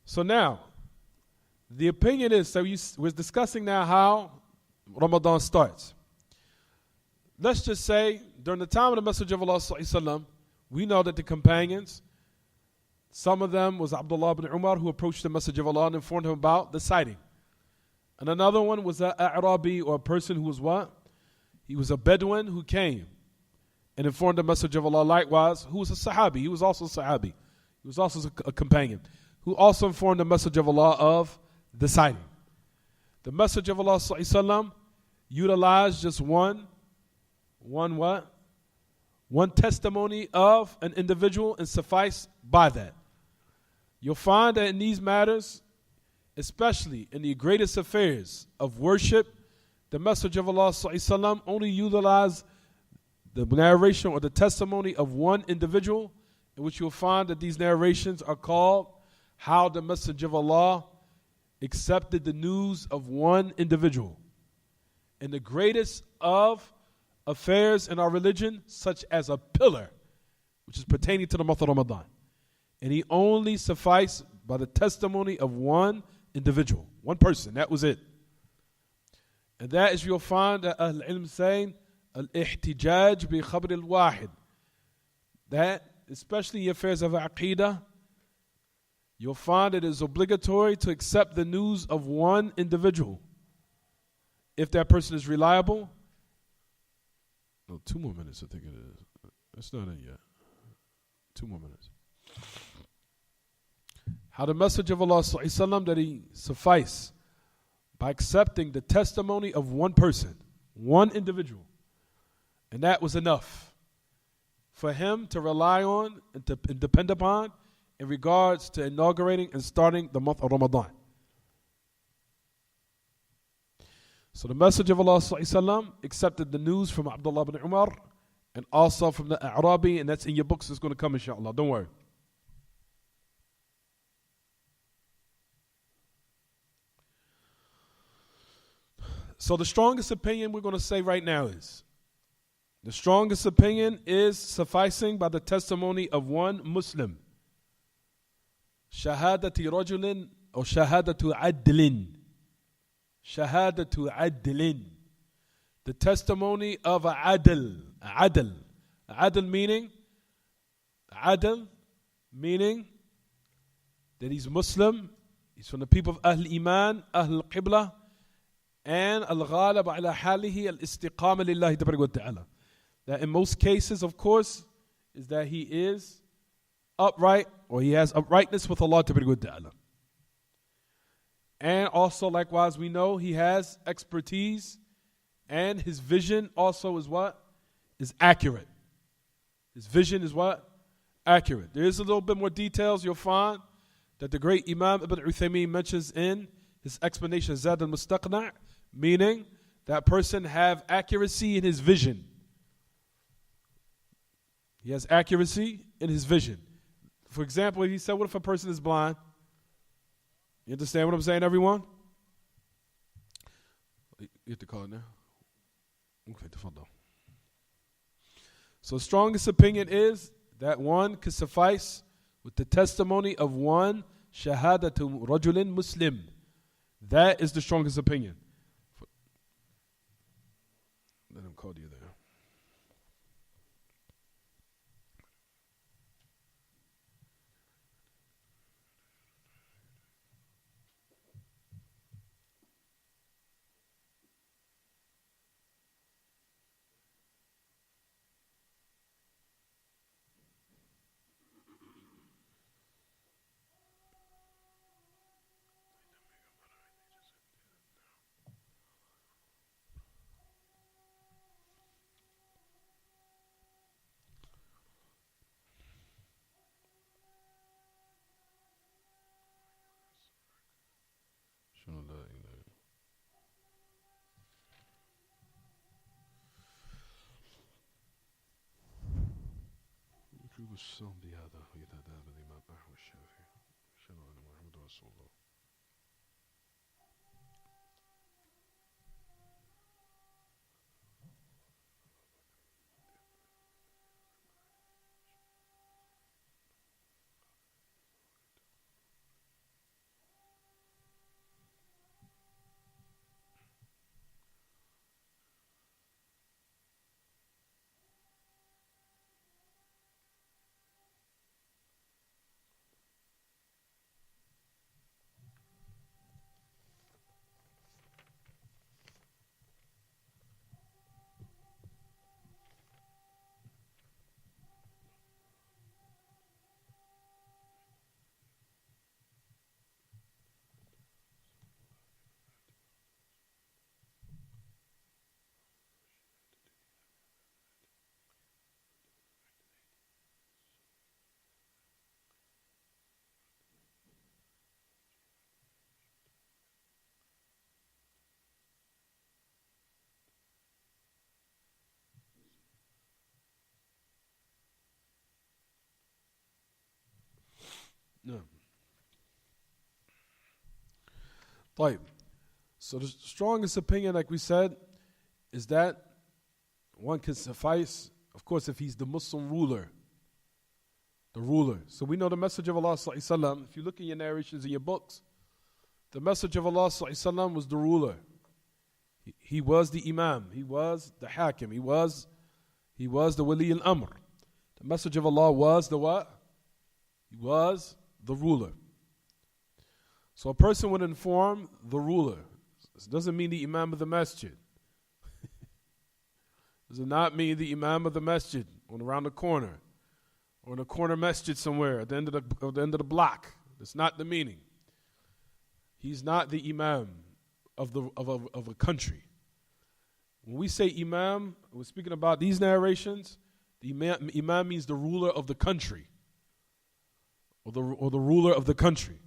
so now, the opinion is, so we're discussing now how Ramadan starts. Let's just say, during the time of the Messenger of Allah ﷺ, we know that the companions, some of them was Abdullah ibn Umar, who approached the Messenger of Allah and informed him about the sighting. And another one was an Arabi, or a person who was what? He was a Bedouin who came and informed the Messenger of Allah likewise, who was a Sahabi. He was also a Sahabi. He was also a companion, who also informed the Messenger of Allah of the sighting. The Messenger of Allah ﷺ utilized just one testimony of an individual and sufficed by that. You'll find that in these matters, especially in the greatest affairs of worship, the Messenger of Allah ﷺ only utilized the narration or the testimony of one individual, in which you'll find that these narrations are called how the Messenger of Allah accepted the news of one individual. And the greatest of affairs in our religion, such as a pillar, which is pertaining to the month of Ramadan. And he only sufficed by the testimony of one individual, one person. That was it. And that is, you'll find that Ahl Ilm saying, al-ihtijaj bi khabr al-wahid. That, especially in affairs of Aqidah, you'll find it is obligatory to accept the news of one individual if that person is reliable. No, 2 more minutes, I think it is. It's not in yet. 2 more minutes. How the Messenger of Allah ﷺ, that he suffice by accepting the testimony of one person, one individual. And that was enough for him to rely on and to depend upon in regards to inaugurating and starting the month of Ramadan. So the Messenger of Allah ﷺ accepted the news from Abdullah ibn Umar and also from the Arabi, and that's in your books. It's going to come, inshallah. Don't worry. So the strongest opinion we're going to say right now is, the strongest opinion is sufficing by the testimony of one Muslim. Shahadatu rajulin or shahadatu adlin. Shahadatu adlin. The testimony of a adl. Adl. Adl meaning that he's Muslim, he's from the people of Ahl Iman, Ahl Qibla, and al-ghalib ala halihi al-istiqama lillahi tabarak wa ta'ala. That in most cases, of course, is that he is upright, or he has uprightness with Allah tabarak wa ta'ala. And also, likewise, we know he has expertise, and his vision also is what? Is accurate. His vision is what? Accurate. There is a little bit more details you'll find that the great Imam Ibn Uthaymeen mentions in his explanation, Zad al-Mustaqna', meaning that person have accuracy in his vision. He has accuracy in his vision. For example, he said, what if a person is blind? You understand what I'm saying, everyone? You get the call now? Okay, tafadal. So strongest opinion is that one can suffice with the testimony of one shahadatu rajulin muslim. That is the strongest opinion. Let him call you there. والصوم بهذا إذا ذهب الإمام أحمد الشافعي أشهد أن محمد رسول الله. No. طيب. So the strongest opinion, like we said, is that one can suffice, of course, if he's the Muslim ruler. The ruler. So we know the Messenger of Allah sallallahu alaihi wasallam, if you look in your narrations in your books, the Messenger of Allah sallallahu alaihi wasallam was the ruler. He was the Imam. He was the Hakim. He was the Wali al-Amr. The Messenger of Allah was the what? He was the ruler. So a person would inform the ruler. This doesn't mean the imam of the masjid. Does not mean the imam of the masjid on around the corner or in a corner masjid somewhere at the end of the block. That's not the meaning. He's not the imam of a country. When we say imam, we're speaking about these narrations. The imam means the ruler of the country, or the ruler of the country.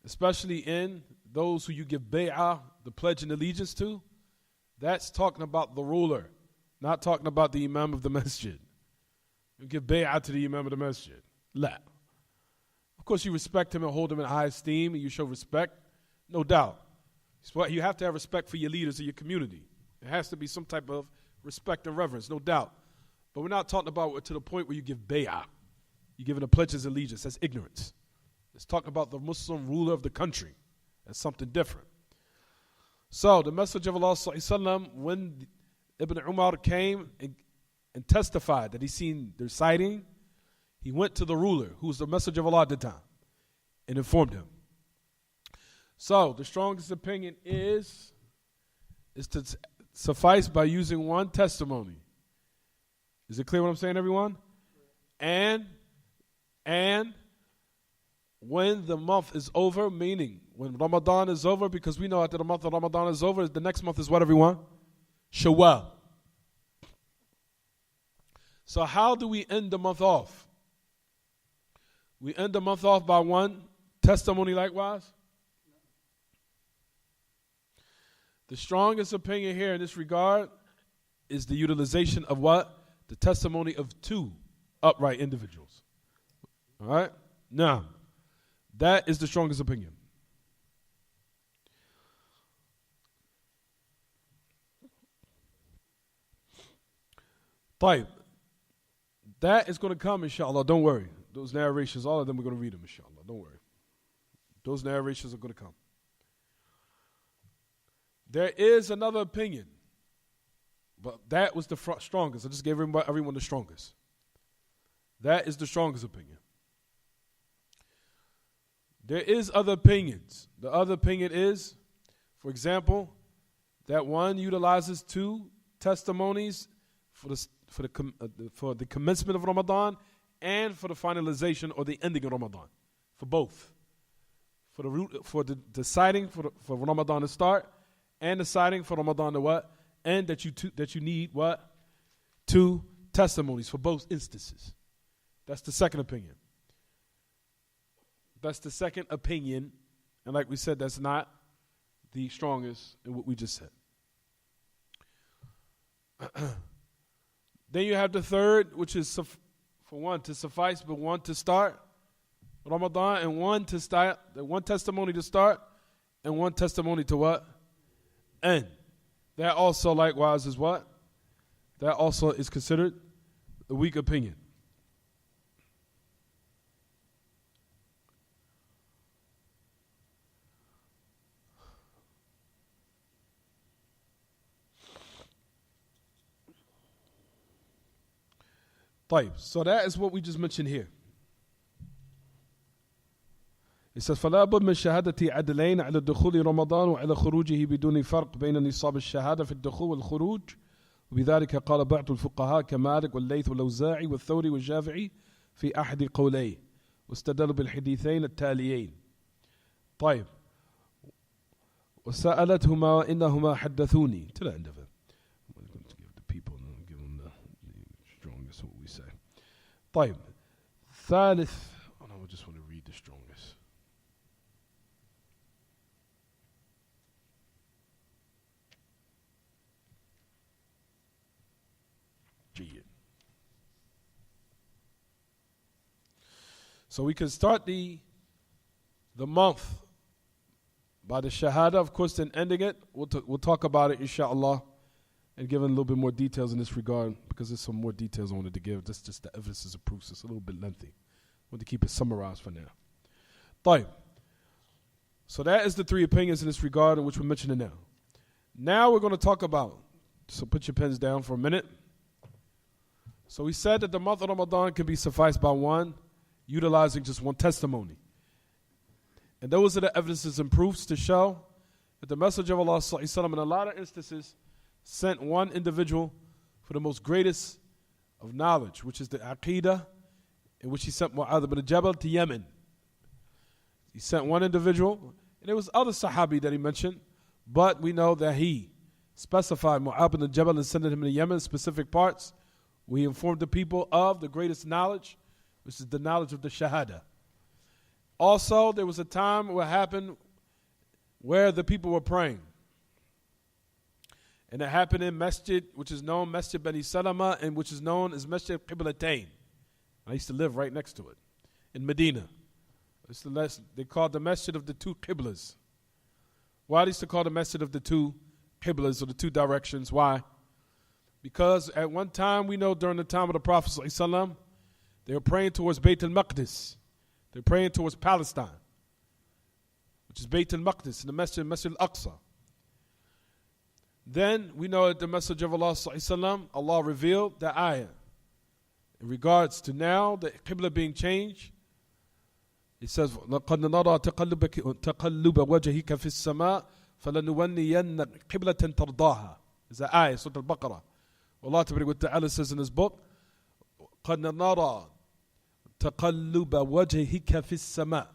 Especially in those who you give bay'ah, the pledge and allegiance to. That's talking about the ruler, not talking about the imam of the masjid. You give bay'ah to the imam of the masjid. La. Of course, you respect him and hold him in high esteem, and you show respect, no doubt. You have to have respect for your leaders of your community. There has to be some type of respect and reverence, no doubt. But we're not talking about to the point where you give bay'ah. You're giving a pledge of allegiance. That's ignorance. Let's talk about the Muslim ruler of the country. That's something different. So the Messenger of Allah ﷺ, when Ibn Umar came and testified that he seen their sighting, he went to the ruler, who was the Messenger of Allah at the time, and informed him. So the strongest opinion is to suffice by using one testimony. Is it clear what I'm saying, everyone? And when the month is over, meaning when Ramadan is over, because we know after the month of Ramadan is over, the next month is what, everyone? Shawwal. So how do we end the month off? We end the month off by one testimony likewise. The strongest opinion here in this regard is the utilization of what? The testimony of two upright individuals. All right? Now, that is the strongest opinion. طيب. That is going to come, inshallah. Don't worry. Those narrations, all of them, we're going to read them, inshallah. Don't worry. Those narrations are going to come. There is another opinion, but that was the strongest. I just gave everyone the strongest. That is the strongest opinion. There is other opinions. The other opinion is, for example, that one utilizes two testimonies for the commencement of Ramadan and for the finalization or the ending of Ramadan. For both. For the deciding for Ramadan to start and deciding for Ramadan to what? And that you need what? Two testimonies for both instances. That's the second opinion. That's the second opinion. And like we said, that's not the strongest in what we just said. Then you have the third, which is for one to suffice, but one to start Ramadan, and one testimony to start, and one testimony to what? End. That also likewise is what? That also is considered the weak opinion. طيب. So that is what we just mentioned here. It says فلا بد من شهادة عدلين على دخول رمضان وعلى خروجه بدون فرق بين نصاب الشهادة في الدخول والخروج وبذلك قال بعض الفقهاء كمالك والليث والأوزاعي والثوري والشافعي في أحد قوليه واستدلوا بالحديثين التاليين. طيب. وسألتهما وإنهما حدثوني. To the end of it. I'm going to give the people, give them the strongest what we say. طيب. ثالث. Oh no, I just want to read the strongest. So we can start the month by the shahada, of course, then ending it. We'll talk about it, inshallah, and give a little bit more details in this regard, because there's some more details I wanted to give. That's just the evidences of proofs. It's a little bit lengthy. I want to keep it summarized for now. طيب. So that is the three opinions in this regard, in which we're mentioning now. Now we're going to talk about, so put your pens down for a minute. So we said that the month of Ramadan can be sufficed by one, utilizing just one testimony. And those are the evidences and proofs to show that the Messenger of Allah sallallahu alaihi wasallam in a lot of instances sent one individual for the most greatest of knowledge, which is the Aqidah, in which he sent Mu'adh ibn Jabal to Yemen. He sent one individual, and there was other Sahabi that he mentioned, but we know that he specified Mu'adh ibn Jabal and sent him to Yemen, specific parts. We informed the people of the greatest knowledge, which is the knowledge of the Shahada. Also, there was a time what happened where the people were praying. And it happened in Masjid, which is known Masjid Bani Salama, and which is known as Masjid Qiblatayn. I used to live right next to it in Medina. They called the Masjid of the two Qiblas. Why they used to call the Masjid of the two Qiblas, or the two directions? Why? Because at one time, we know during the time of the Prophet ﷺ, they were praying towards Bayt al-Maqdis. They're praying towards Palestine, which is Bayt al-Maqdis, in the Masjid al-Aqsa. Then we know that the Messenger of Allah ﷺ, Allah revealed the ayah in regards to now the Qibla being changed. He says, لَقَدْ نَرَى تَقَلُّبَ وَجْهِكَ فِي السَّمَاءِ فَلَنُوَلِّيَنَّ قِبْلَةً تَرْضَاهَا. It's the ayah, Surah Al-Baqarah. Allah Ta'ala says in his book, قَدْ نَرَى تَقَلُّبَ وَجْهِكَ فِي السَّمَاءِ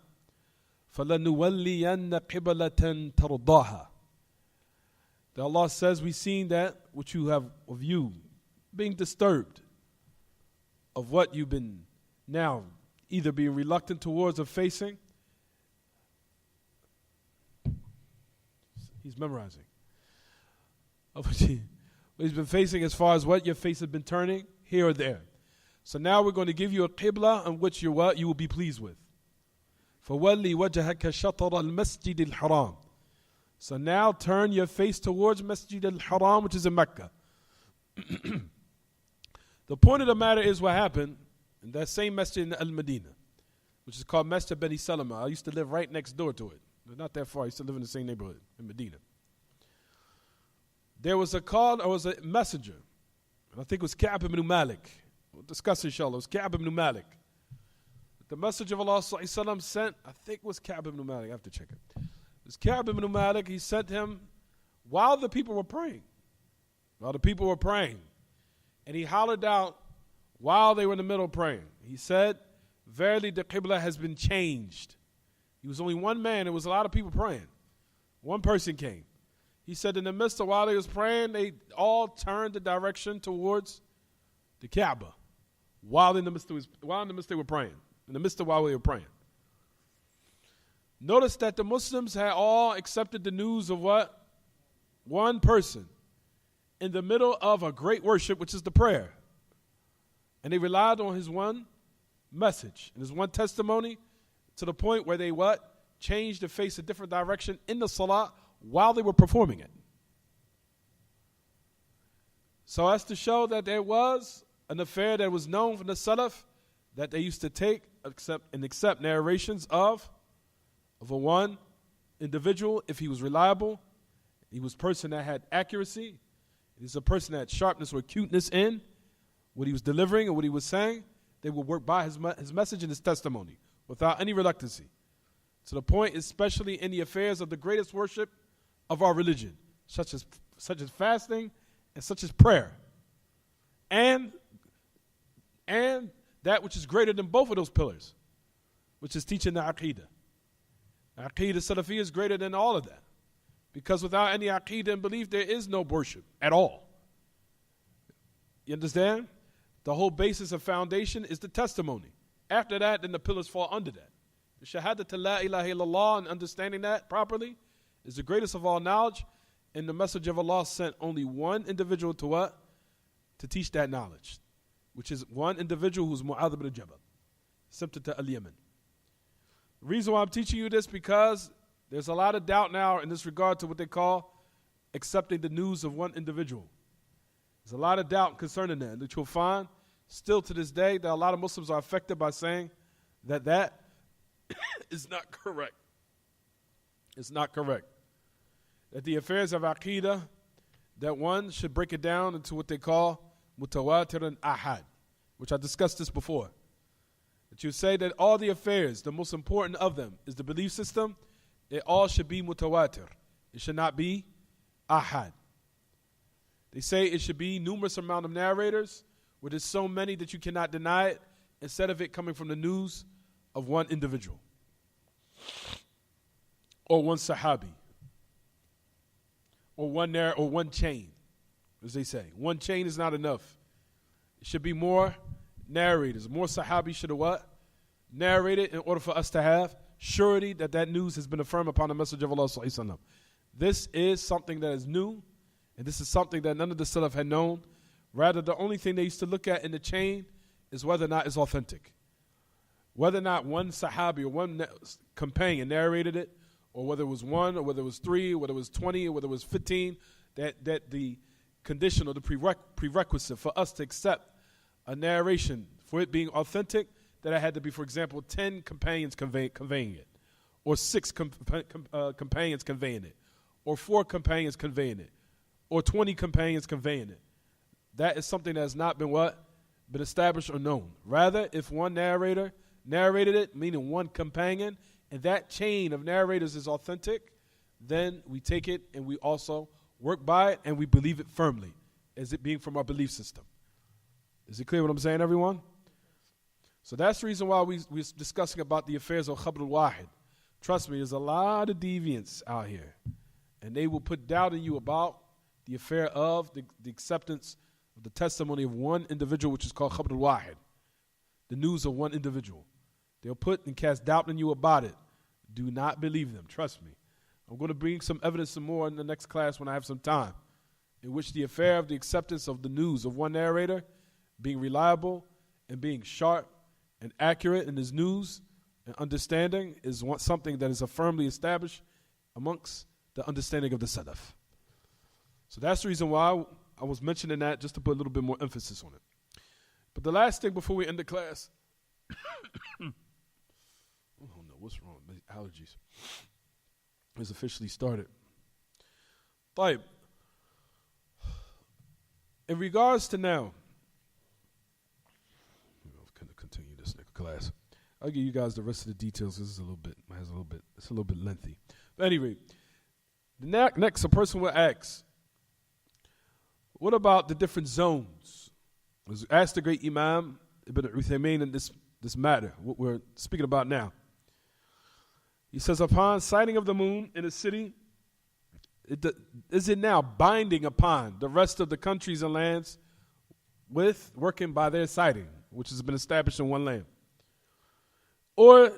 فَلَنُوَلِّيَنَّ قِبْلَةً تَرْضَاهَا. That Allah says, we've seen that which you have of you being disturbed of what you've been now either being reluctant towards or facing. He's memorizing. Of what he's been facing as far as what your face has been turning here or there. So now we're going to give you a qibla on which you will be pleased with. فَوَلِّ وَجْهَكَ شَطَرَ الْمَسْجِدِ الْحَرَامِ. So now turn your face towards Masjid al-Haram, which is in Mecca. The point of the matter is what happened in that same masjid in Al-Madinah, which is called Masjid Bani Salama. I used to live right next door to it. Not that far. I used to live in the same neighborhood in Medina. There was a messenger, and I think it was Ka'b ibn Malik. We'll discuss it, inshallah. It was Ka'b ibn Malik. The Messenger of Allah sent, I think it was Ka'b ibn Malik. I have to check it. It was Ka'b ibn Malik. He sent him while the people were praying. And he hollered out while they were in the middle of praying. He said, verily the Qibla has been changed. He was only one man. There was a lot of people praying. One person came. He said in the midst of while they was praying, they all turned the direction towards the Kaaba while in the midst they were praying. In the midst of while they were praying. Notice that the Muslims had all accepted the news of what? One person in the middle of a great worship, which is the prayer. And they relied on his one message and his one testimony to the point where they what? Changed to face a different direction in the salah while they were performing it. So as to show that there was an affair that was known from the Salaf, that they used to take, accept narrations of a one individual if he was reliable, he was a person that had accuracy, he's a person that had sharpness or acuteness in what he was delivering or what he was saying. They would work by his message and his testimony without any reluctancy. To the point, especially in the affairs of the greatest worship of our religion, such as fasting and such as prayer, and that which is greater than both of those pillars, which is teaching the Aqidah. Aqidah Salafiyya is greater than all of that, because without any Aqidah and belief, there is no worship at all. You understand? The whole basis of foundation is the testimony. After that, then the pillars fall under that. The Shahadat la ilaha illallah, and understanding that properly, is the greatest of all knowledge, and the Messenger of Allah sent only one individual to what? To teach that knowledge, which is one individual who's Mu'adh ibn Jabal, sent to Al-Yemen. The reason why I'm teaching you this, because there's a lot of doubt now in this regard to what they call accepting the news of one individual. There's a lot of doubt concerning that you'll find still to this day that a lot of Muslims are affected by saying that is not correct. It's not correct. That the affairs of Aqidah, that one should break it down into what they call mutawatir and ahad, which I discussed this before. that you say that all the affairs, the most important of them is the belief system, it all should be mutawatir. It should not be ahad. They say it should be numerous amount of narrators, where there's so many that you cannot deny it, instead of it coming from the news of one individual or one sahabi or one chain, as they say. One chain is not enough. It should be more narrators. More sahabi should have what? Narrated, in order for us to have surety that that news has been affirmed upon the Messenger of Allah sallallahu alaihi wasallam. This is something that is new, and this is something that none of the Salaf had known. Rather, the only thing they used to look at in the chain is whether or not it's authentic. Whether or not one sahabi or one companion narrated it, or whether it was one, or whether it was three, or whether it was 20, or whether it was 15, that the condition or the prerequisite for us to accept a narration, for it being authentic, that it had to be, for example, 10 companions conveying it, or 6 companions conveying it, or 4 companions conveying it, or 20 companions conveying it. That is something that has not been what? Been established or known. Rather, if one narrator narrated it, meaning one companion, and that chain of narrators is authentic, then we take it and we also work by it and we believe it firmly, as it being from our belief system. Is it clear what I'm saying, everyone? So that's the reason why we're discussing about the affairs of Khabr al-Wahid. Trust me, there's a lot of deviants out here, and they will put doubt in you about the affair of the acceptance of the testimony of one individual, which is called Khabr al-Wahid, the news of one individual. They'll put and cast doubt in you about it. Do not believe them. Trust me. I'm going to bring some evidence some more in the next class when I have some time, in which the affair of the acceptance of the news of one narrator being reliable and being sharp and accurate in his news and understanding is something that is firmly established amongst the understanding of the Salaf. So that's the reason why I was mentioning that, just to put a little bit more emphasis on it. But the last thing before we end the class, oh no, what's wrong? My allergies. It's officially started. طيب. In regards to now, I'm going to continue this next class. I'll give you guys the rest of the details. This is it's a little bit lengthy. But anyway, next a person will ask, what about the different zones? Ask the great Imam Ibn Uthaymin in this matter, what we're speaking about now. He says, upon sighting of the moon in a city, is it now binding upon the rest of the countries and lands with working by their sighting, which has been established in one land? Or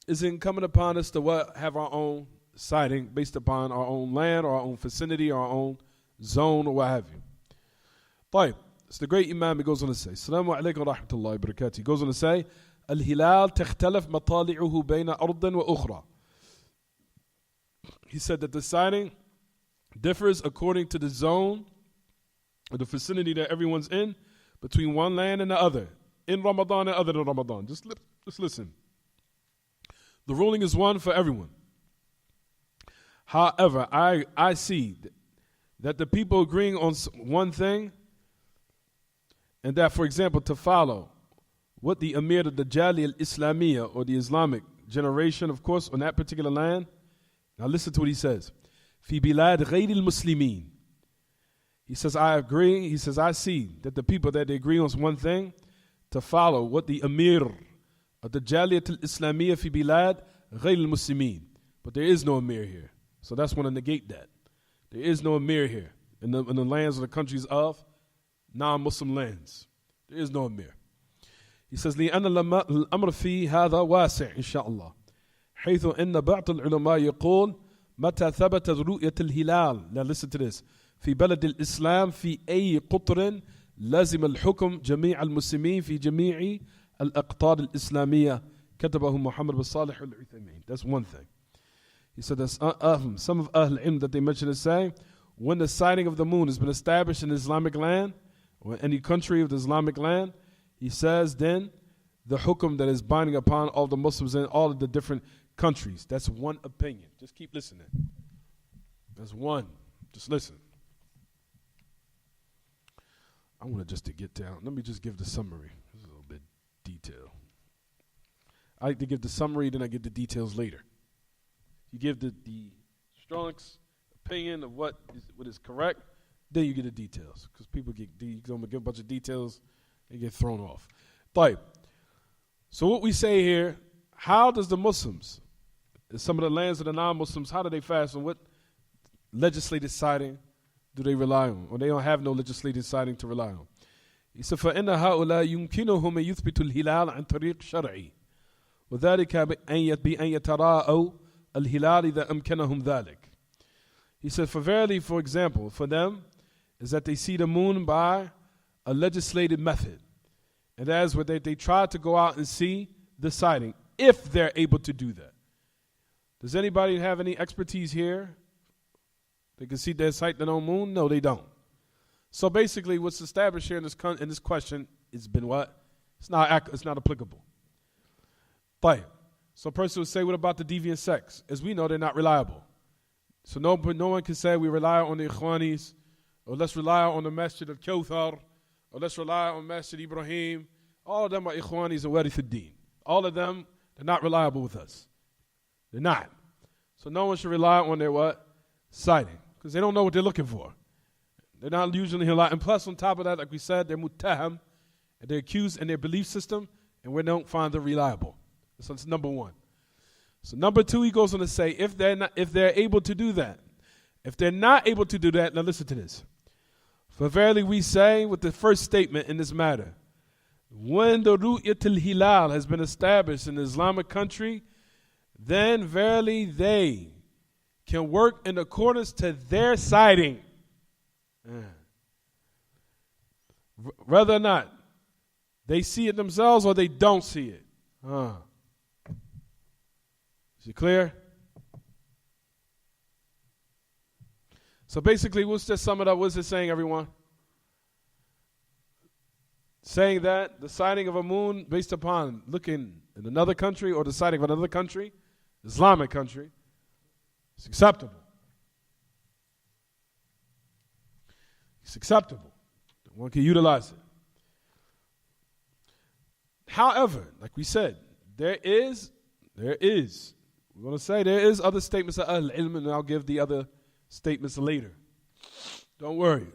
is it incumbent upon us to have our own sighting based upon our own land or our own vicinity or our own zone or what have you? طيب. So the great Imam, he goes on to say, Assalamu alaikum wa rahmatullahi wa barakatuh. He goes on to say, Al-Hilal تختلف مطالعه بين أرض وأخرى. He said that the sighting differs according to the zone or the vicinity that everyone's in, between one land and the other, in Ramadan and other than Ramadan. Just listen. The ruling is one for everyone. However, I see that the people agreeing on one thing, and that, for example, to follow what the Amir of the Jali al-Islamiyya, or the Islamic generation, of course, on that particular land. Now listen to what he says. Fi bilad ghayr al-Muslimin. He says, I agree. He says, I see that the people that they agree on one thing, to follow what the Amir of the Jali al-Islamiyya fi bilad ghayr al-Muslimin. But there is no Amir here. So that's when I negate that. There is no Amir here in the lands or the countries of non-Muslim lands. There is no Amir. He says, لأن الأمر في هذا واسع إن شاء الله حيث أن بعض العلماء يقول متى ثبت رؤية الهلال. Now listen to this. في بلد الإسلام في أي قطر لازم الحكم جميع المسلمين في جميع الأقطار الإسلامية كتبه محمد بن صالح العثيمين. That's one thing. He said that some of Ahl Ilm that they mentioned is saying, when the sighting of the moon has been established in Islamic land, or any country of the Islamic land, he says then the hukum that is binding upon all the Muslims in all of the different countries. That's one opinion. Just keep listening. That's one. Just listen. I want to get down. Let me just give the summary. This is a little bit detailed. I like to give the summary, then I give the details later. You give the strongest opinion of what is correct, then you get the details. Because people you give a bunch of details, they get thrown off. طيب. So what we say here, how does the Muslims, some of the lands of the non-Muslims, how do they fast, and what legislative siding do they rely on? Or they don't have no legislative siding to rely on. He said, فَإِنَّ هَؤُلَاء يُمْكِنُهُمْ أَن يُثْبِتُوا الْهِلَالَ عَنْ طَرِيقٍ شَرْعِيٍّ وَذَلِكَ بِأَن يَتَرَاءَوْا الْهِلَالِ إِذَا أَمْكَنَهُمْ ذَلِكَ. He said, for verily, for example, for them, is that they see the moon by a legislated method. And that is where they try to go out and see the sighting, if they're able to do that. Does anybody have any expertise here? They can see their sight the no moon? No, they don't. So basically, what's established here in this question has been what? It's not applicable. طيب. So a person would say, what about the deviant sects? As we know, they're not reliable. So no one can say we rely on the Ikhwanis, or let's rely on the Masjid of Kawthar, or let's rely on Masjid Ibrahim. All of them are Ikhwanis and Warith al-Din. All of them, they're not reliable with us. They're not. So no one should rely on their what? Sighting. Because they don't know what they're looking for. They're not usually reliable. And plus, on top of that, like we said, they're muttaham, and they're accused in their belief system, and we don't find them reliable. So that's number one. So number two, he goes on to say, if they're able to do that, if they're not able to do that, now listen to this. For verily we say with the first statement in this matter, when the ru'yat al-hilal has been established in the Islamic country, then verily they can work in accordance to their sighting. Whether or not they see it themselves or they don't see it. Is it clear? So basically, let's just sum it up. What's it saying, everyone? Saying that the sighting of a moon based upon looking in another country or the sighting of another country, Islamic country, is acceptable. It's acceptable. One can utilize it. However, like we said, there is, we're going to say there is other statements of Al-Ilm, and I'll give the other statements later. Don't worry.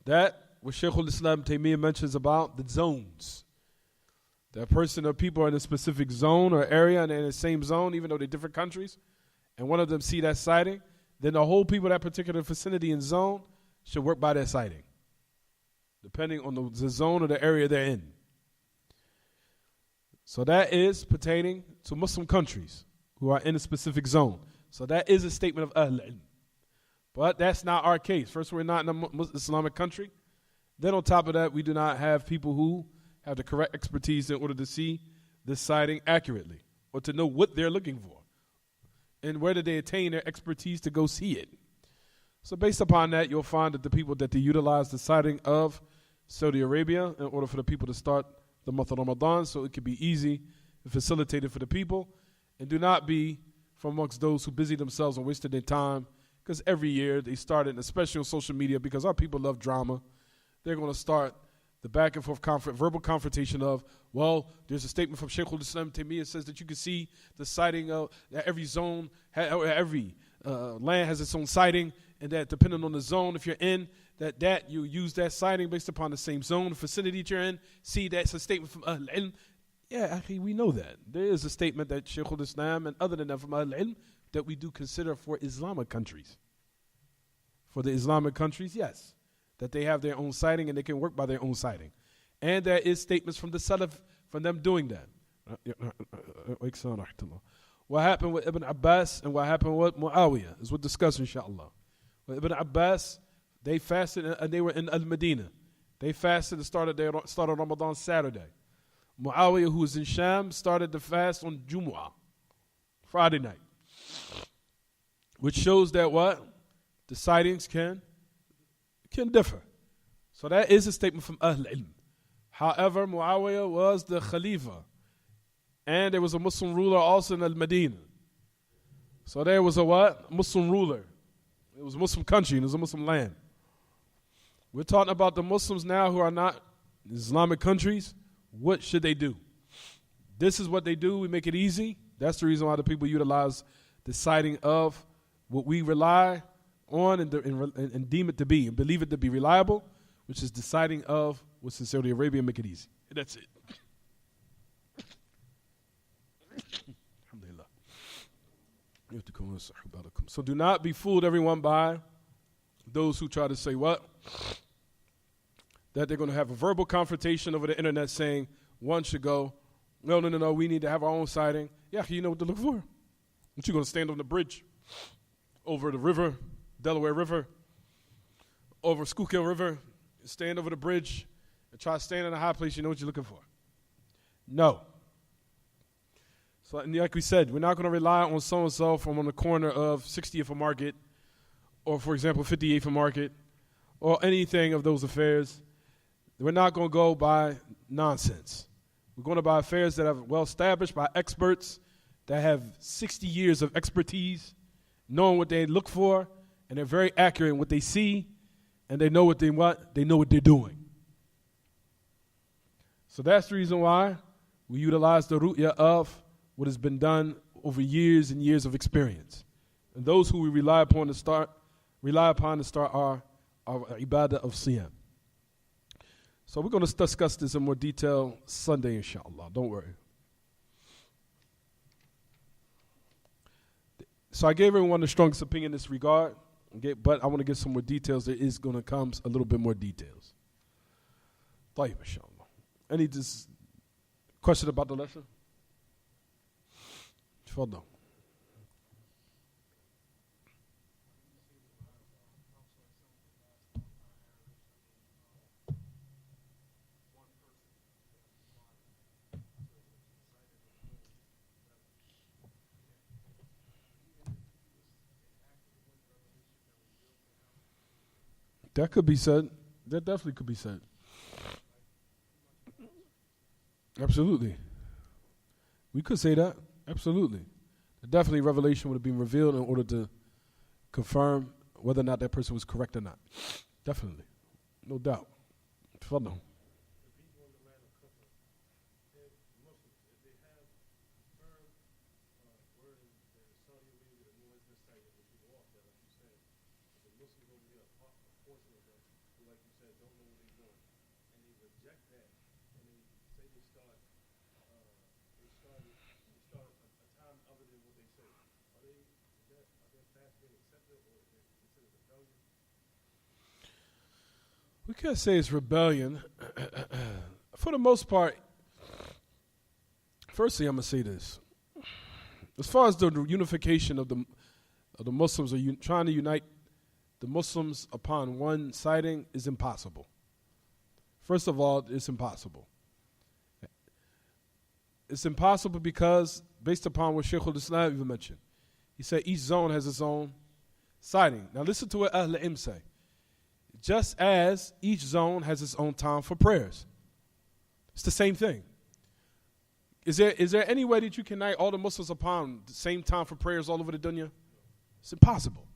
That what Shaykh al-Islam Taymiyyah mentions about the zones. That person or people are in a specific zone or area, and they're in the same zone, even though they're different countries, and one of them see that sighting, then the whole people in that particular vicinity and zone should work by their sighting, depending on the zone or the area they're in. So that is pertaining to Muslim countries who are in a specific zone. So that is a statement of Ahl-Ilm. But that's not our case. First, we're not in a Islamic country. Then on top of that, we do not have people who have the correct expertise in order to see this sighting accurately or to know what they're looking for. And where did they attain their expertise to go see it? So based upon that, you'll find that the people that they utilize the sighting of Saudi Arabia in order for the people to start the month of Ramadan, so it can be easy and facilitated for the people, and do not be from amongst those who busy themselves and wasted their time, because every year they started, especially on social media, because our people love drama, they're going to start the back and forth verbal confrontation of, well, there's a statement from Shaykh al-Islam Taymiyyah says that you can see the sighting of that every zone, every land has its own sighting, and that depending on the zone, if you're in, that you use that sighting based upon the same zone, vicinity that you're in. See, that's a statement from Ahl-Ilm. Yeah, actually, we know that. There is a statement that Shaykh al-Islam and other than that from Ahl-Ilm that we do consider for Islamic countries. For the Islamic countries, yes, that they have their own sighting and they can work by their own sighting. And there is statements from the Salaf from them doing that. What happened with Ibn Abbas and what happened with Muawiyah is what we'll discuss, inshallah. With Ibn Abbas, they fasted and they were in Al-Madinah. They fasted and started Ramadan Saturday. Muawiyah, who was in Sham, started the fast on Jumu'ah, Friday night. Which shows that what? The sightings can differ. So that is a statement from Ahl-Ilm. However, Muawiyah was the Khalifa. And there was a Muslim ruler also in Al-Madinah. So there was a what? Muslim ruler. It was a Muslim country and it was a Muslim land. We're talking about the Muslims now who are not Islamic countries. What should they do? This is what they do. We make it easy. That's the reason why the people utilize the citing of what we rely on and deem it to be and believe it to be reliable, which is the citing of what's in Saudi Arabia and make it easy. And that's it. Alhamdulillah. So do not be fooled, everyone, by those who try to say what? That they're going to have a verbal confrontation over the internet saying one should go, no, we need to have our own sighting. Yeah, you know what to look for. But you're going to stand on the bridge over the river, Delaware River, over Schuylkill River, stand over the bridge and try to stand in a high place, you know what you're looking for. No. So like we said, we're not going to rely on so-and-so from on the corner of 60th and Market or, for example, 58th and Market or anything of those affairs. We're not going to go by nonsense. We're going to buy affairs that are well established by experts that have 60 years of expertise, knowing what they look for, and they're very accurate in what they see, and they know what they want. They know what they're doing. So that's the reason why we utilize the ru'ya of what has been done over years and years of experience. And those who we rely upon to start our ibadah of siyam. So we're going to discuss this in more detail Sunday, inshallah. Don't worry. So I gave everyone the strongest opinion in this regard, but I want to get some more details. There is going to come a little bit more details. طيب, inshallah. Any question about the lesson? تفضل. That could be said. That definitely could be said. Absolutely. We could say that. Absolutely. Definitely revelation would have been revealed in order to confirm whether or not that person was correct or not. Definitely. No doubt. Tafadhal. We can't say it's rebellion. For the most part, firstly, I'm going to say this. As far as the unification of the Muslims, or trying to unite the Muslims upon one siding is impossible. First of all, it's impossible. It's impossible because, based upon what Shaykh al-Islam even mentioned, he said each zone has its own siding. Now listen to what Ahl al-Ilm say. Just as each zone has its own time for prayers. It's the same thing. Is there any way that you can unite all the Muslims upon the same time for prayers all over the dunya? It's impossible.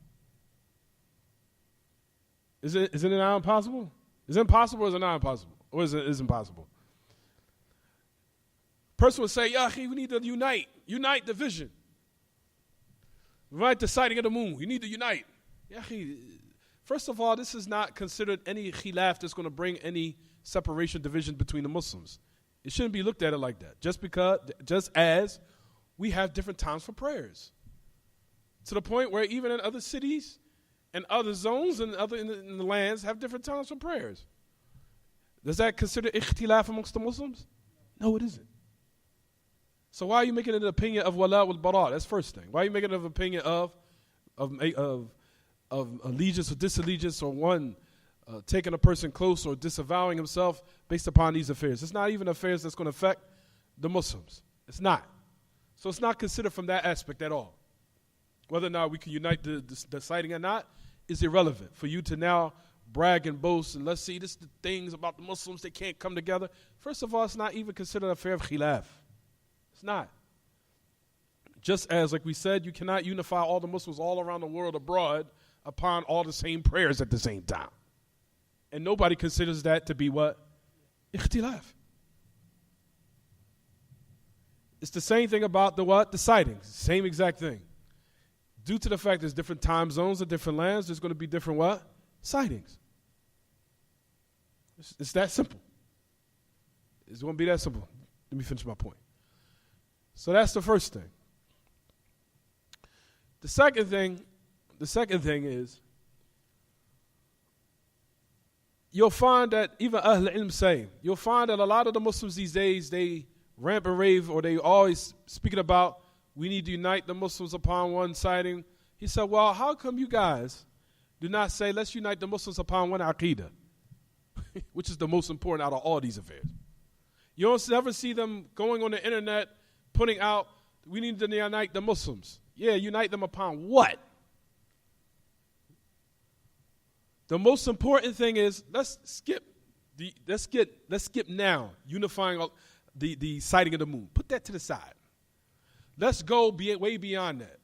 Isn't it not impossible? Is it impossible or is it not impossible? Or is it impossible? Person would say, we need to unite the vision. Unite the sighting of the moon. You need to unite. First of all, this is not considered any khilaf that's going to bring any separation, division between the Muslims. It shouldn't be looked at it like that. Just as we have different times for prayers. To the point where even in other cities and other zones and in the lands have different times for prayers. Does that consider ikhtilaf amongst the Muslims? No, it isn't. So why are you making it an opinion of wala wal bara? That's first thing. Why are you making it an opinion of allegiance or disallegiance, or one taking a person close or disavowing himself based upon these affairs? It's not even affairs that's going to affect the Muslims. It's not. So it's not considered from that aspect at all. Whether or not we can unite the sighting or not is irrelevant. For you to now brag and boast and let's see, this is the things about the Muslims, they can't come together. First of all, it's not even considered an affair of khilaf. It's not. Just as, like we said, you cannot unify all the Muslims all around the world abroad upon all the same prayers at the same time. And nobody considers that to be what? Ikhtilaf. It's the same thing about the what? The sightings. Same exact thing. Due to the fact there's different time zones and different lands, there's going to be different what? Sightings. It's that simple. It's going to be that simple. Let me finish my point. So that's the first thing. The second thing is, you'll find that even Ahl Ilm say, you'll find that a lot of the Muslims these days, they ramp and rave, or they always speaking about, we need to unite the Muslims upon one sighting. He said, well, how come you guys do not say, let's unite the Muslims upon one aqidah, which is the most important out of all these affairs. You don't ever see them going on the internet, putting out, we need to unite the Muslims. Yeah, unite them upon what? The most important thing is, let's skip now, unifying the sighting of the moon. Put that to the side. Let's go way beyond that.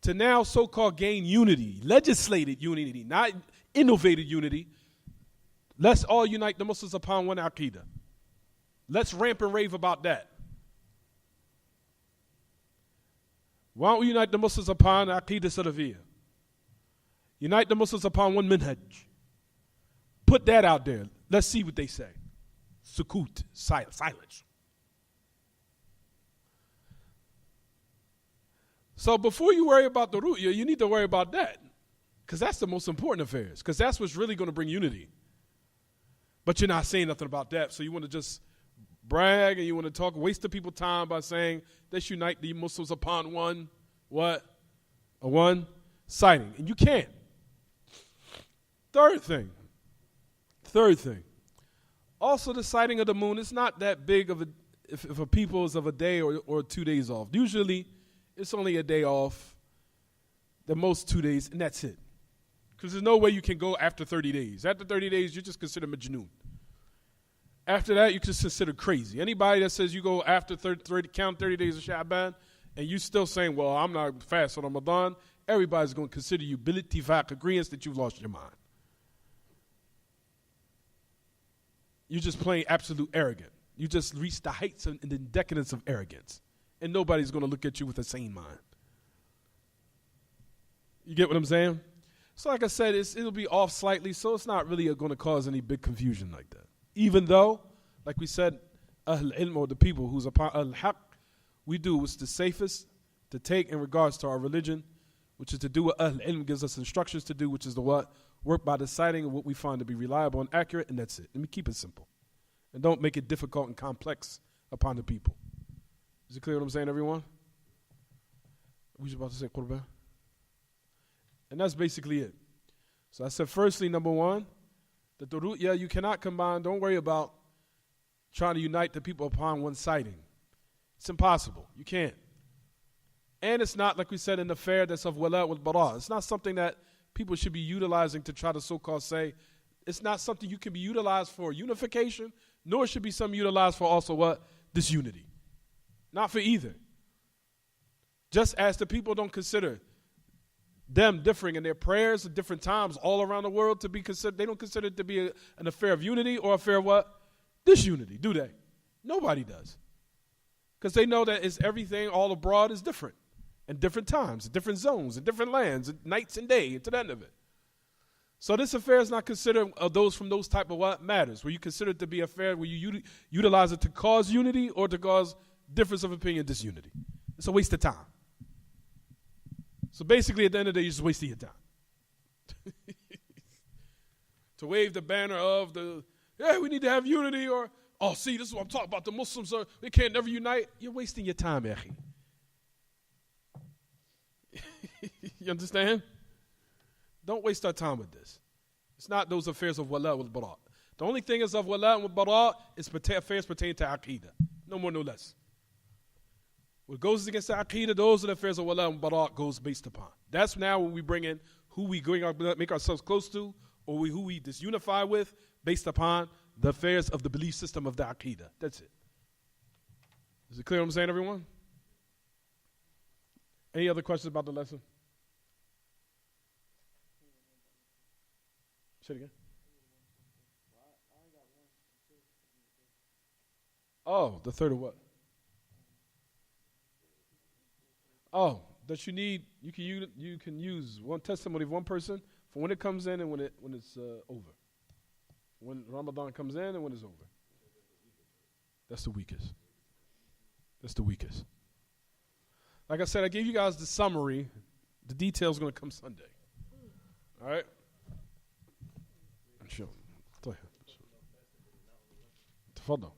To now so-called gain unity, legislated unity, not innovated unity. Let's all unite the Muslims upon one aqidah. Let's ramp and rave about that. Why don't we unite the Muslims upon aqidah salafiyah? Unite the Muslims upon one minhaj. Put that out there. Let's see what they say. Sukut, silence. So before you worry about the ru'ya, you need to worry about that. Because that's the most important affairs. Because that's what's really going to bring unity. But you're not saying nothing about that. So you want to just brag and you want to talk, waste the people time by saying, let's unite the Muslims upon one, what? One sighting. And you can't. Third thing. Also, the sighting of the moon is not that big of a, if a people is of a day or 2 days off. Usually, it's only a day off, the most 2 days, and that's it. Because there's no way you can go after 30 days. After 30 days, you're just considered majnoon. After that, you're just considered crazy. Anybody that says you go after 30 days of Sha'ban, and you still saying, well, I'm not fast on Ramadan, everybody's going to consider you bil ittifaq, agreeance that you've lost your mind. You're just plain absolute arrogant. You just reached the heights and the decadence of arrogance. And nobody's going to look at you with a sane mind. You get what I'm saying? So like I said, it'll be off slightly, so it's not really going to cause any big confusion like that. Even though, like we said, Ahl Ilm, or the people who's upon Al-Haq, we do what's the safest to take in regards to our religion, which is to do what Ahl Ilm gives us instructions to do, which is the what? Work by deciding what we find to be reliable and accurate, and that's it. Let me keep it simple. And don't make it difficult and complex upon the people. Is it clear what I'm saying, everyone? We about to say Qurbah? And that's basically it. So I said, firstly, number one, that the ru'ya, you cannot combine, don't worry about trying to unite the people upon one sighting. It's impossible. You can't. And it's not, like we said, an affair that's of wala wal bara. It's not something that people should be utilizing to try to so-called say, it's not something you can be utilized for unification, nor should be something utilized for also what? Disunity. Not for either. Just as the people don't consider them differing in their prayers at different times all around the world to be considered, they don't consider it to be an affair of unity or affair of what? Disunity, do they? Nobody does. Because they know that it's everything all abroad is different. In different times, in different zones, in different lands, nights and day, to the end of it. So this affair is not considered those from those type of what matters, where you consider it to be a affair where you utilize it to cause unity or to cause difference of opinion, disunity. It's a waste of time. So basically, at the end of the day, you're just wasting your time. To wave the banner of we need to have unity, or, oh, see, this is what I'm talking about, the Muslims, they can't never unite. You're wasting your time, Akhi. You understand? Don't waste our time with this. It's not those affairs of wala wal bara. The only thing is of wala wal bara is affairs pertaining to aqidah. No more, no less. What goes against the aqidah, those are the affairs of wala wal bara goes based upon. That's now when we bring in who we make ourselves close to, or who we disunify with, based upon the affairs of the belief system of the aqidah. That's it. Is it clear what I'm saying, everyone? Any other questions about the lesson? Say it again. Oh, the third of what? Oh, that you need. You can use one testimony of one person for when it comes in and when it's over. When Ramadan comes in and when it's over. That's the weakest. That's the weakest. Like I said, I gave you guys the summary. The details are going to come Sunday. All right? Sure. طيب. تفضل.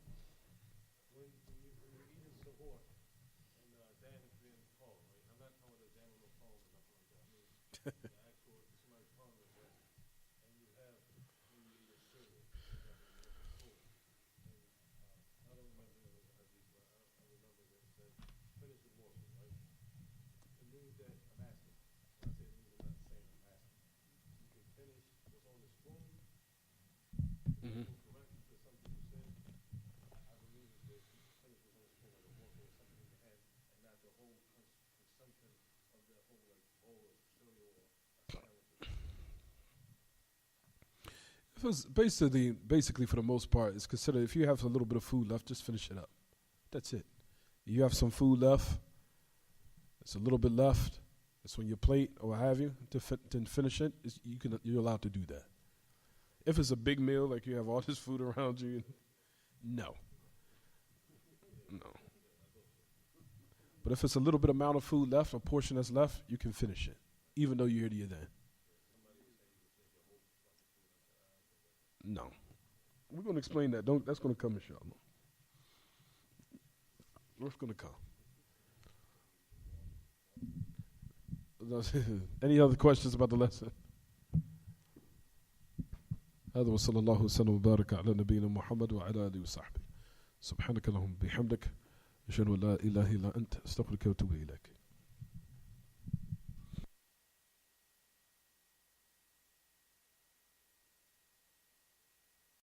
Mhm. If it's basically for the most part, it's considered if you have a little bit of food left, just finish it up. That's it. You have some food left. It's a little bit left. It's on your plate or what have you to finish it. You're allowed to do that. If it's a big meal, like you have all this food around you, no. But if it's a little bit amount of food left, a portion that's left, you can finish it, even though you're the event. No. We're going to explain that. That's going to come, inshallah. What's going to come? Any other questions about the lesson? هذا وصلى الله وسلم وبارك على نبينا محمد وعلى آله وصحبه سبحانك اللهم بحمدك أشهد أن لا إله إلا أنت أستغفرك وأتوب إليك